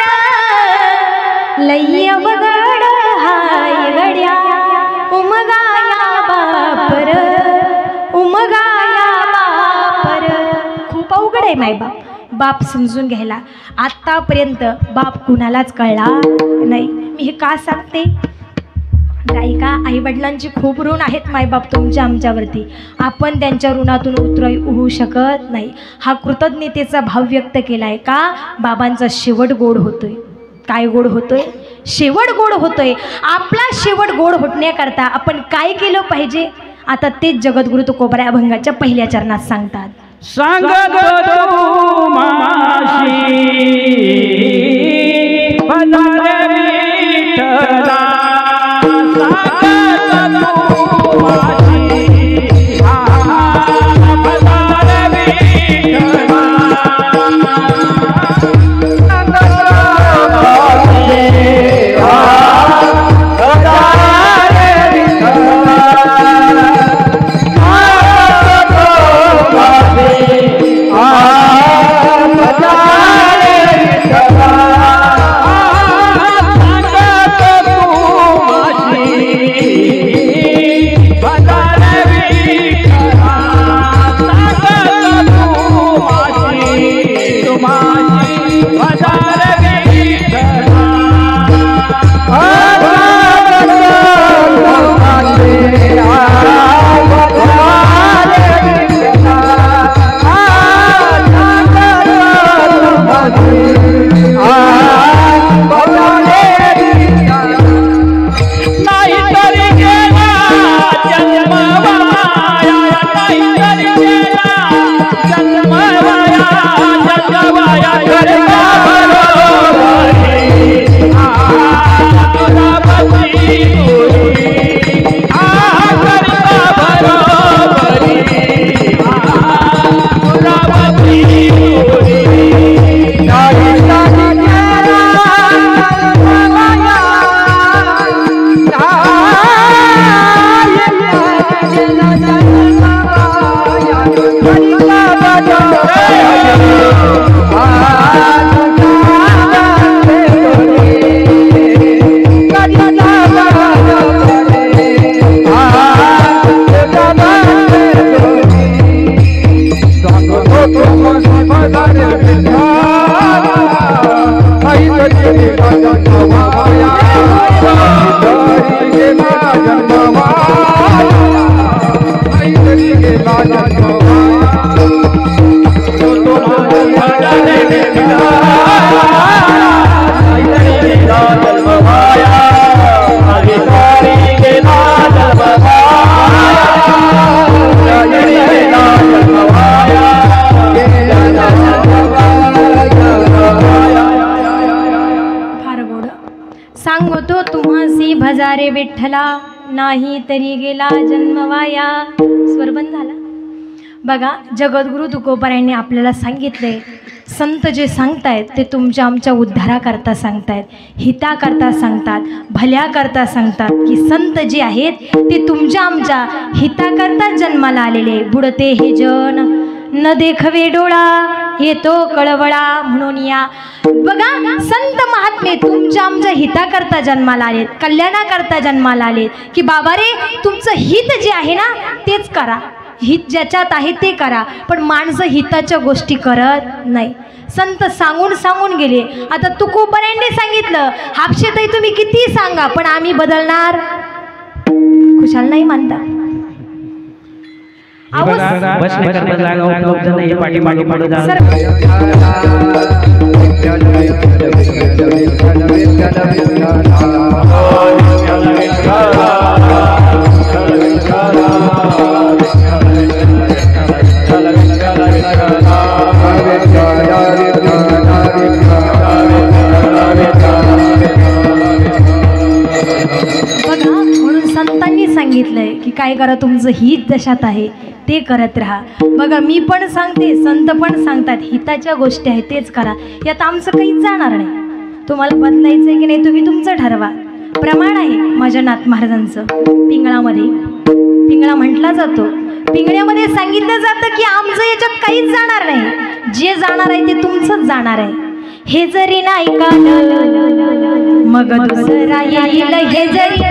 लय वगड हाय गड्या उमगाया बापर उमगाया बापर. खूप अवघड आहे मायबाप. बाप समजून घ्यायला आतापर्यंत बाप कुणालाच कळला नाही. मी हे का सांगते नाही का, आई वडिलांची खूप ऋण आहेत मायबाप तुमच्या आमच्यावरती. आपण त्यांच्या ऋणातून होऊ शकत नाही. हा कृतज्ञतेचा भाव व्यक्त केला आहे का. बाबांचा शेवट गोड होतोय. काय गोड होतोय? शेवट गोड होतोय. आपला शेवट गोड होण्याकरता आपण काय केलं पाहिजे, आता तेच जगद्गुरु तुकोबराय अभंगाच्या पहिल्या चरणात सांगतात. सांगत तू माशी भजरे विठ्ठला. सांगतो तुम्हासी भजारे विठ्ठला नाही तरी गेला जन्मवाया. स्वरबंध झाला बघा. जगद्गुरु तुकोबरायांनी आपल्याला सांगितले, संत जे सांगतायत ते तुमच्या आमच्या उद्धाराकरता सांगतायत, हिताकरता सांगतात, भल्याकरता सांगतात. की संत जे आहेत ते तुमच्या आमच्या हिताकरता जन्माला आलेले. बुडते हे जन न देखवे डोळा येतो कळवळा म्हणून या. बघा संत महात्मे तुमच्या आमच्या हिताकरता जन्माला आलेत, कल्याणाकरता जन्माला आलेत. की बाबा रे तुमचं हित जे आहे ना तेच करा, हित ज्याच्यात आहे ते करा. पण माणसं हिताच्या गोष्टी करत नाही. संत सांगून सांगून गेले. आता तुकोबरायांनी सांगितलं, हापशेताई तुम्ही किती सांगा पण आम्ही बदलणार खुशाल नाही मानता. बसण्याकरता जागा उपलब्ध नाही. पाठीमागे पुढे जा. म्हणून संतांनी सांगितलंय की काय करा, तुमचं हित दशात आहे ते करत राहा. बघा मी पण सांगते, संत पण सांगतात, हिताच्या गोष्टी आहेत तेच करा. यात आमचं काहीच जाणार नाही. तुम्हाला बदलायचं आहे की नाही तुम्ही तुमचं ठरवा. प्रमाण आहे माझ्या नाथ महाराजांचं. पिंगळामध्ये पिंगळा म्हटला जातो, पिंगळ्यामध्ये सांगितलं जातं की आमचं याच्यात काहीच जाणार नाही. जे जाणार आहे ते तुमचंच जाणार आहे. हे जरी नाही ऐकालं मग दुसरा येईल. हे जरी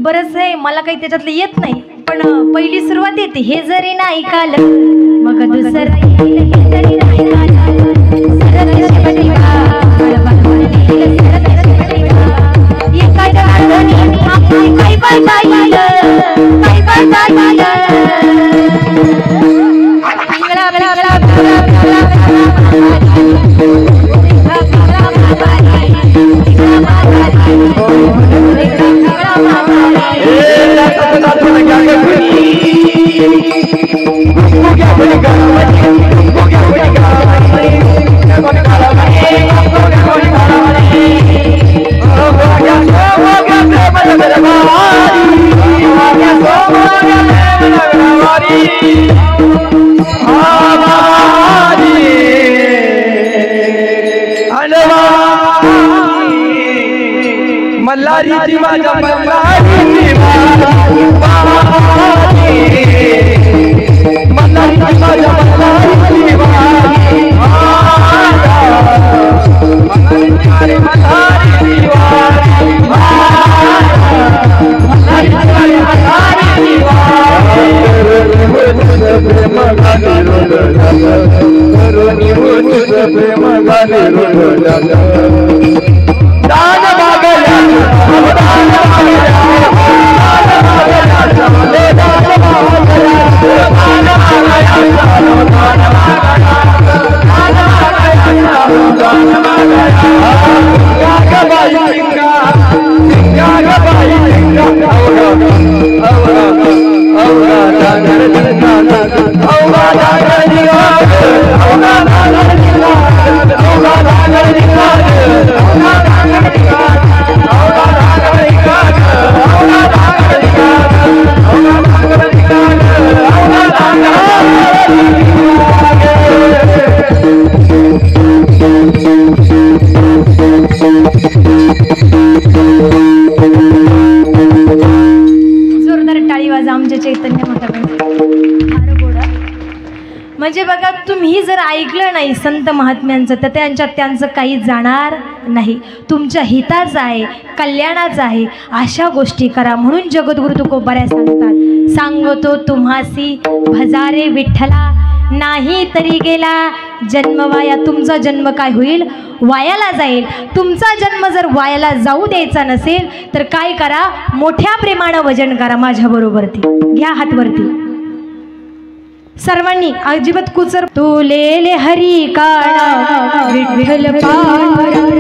बरंच आहे, मला काही त्याच्यातलं येत नाही, पण पहिली सुरुवात येते. हे जरी नाही काल मग दुसरं येईल. हे जरी नाही मल्हारी माझ्या मल्हारी जोरदार टाळी वाजा आमचे चैतन्य महाराज. फार गोडा. म्हणजे बघा तुम्ही जर ऐकलं नाही संत महात्म्यांचं तर त्यांचं काही जाणार नाही. तुमच्या हिताचं आहे, कल्याणाचं आहे अशा गोष्टी करा. म्हणून जगद्गुरु तुकोबाऱ्या सांगतात, सांगतो तुम्हासी भजारे विठ्ठला नाही तरी गेला जन्म वाया. तुमचा जन्म काय होईल? वायाला जाईल. तुमचा जन्म जर वायाला जाऊ द्यायचा नसेल तर काय करा? मोठ्या प्रेमानं वजन करा माझ्याबरोबरती. घ्या हातवरती सर्वांनी, अजिबात कुचर. तुलेले हरी काळा विठ्ठल पांडुरंग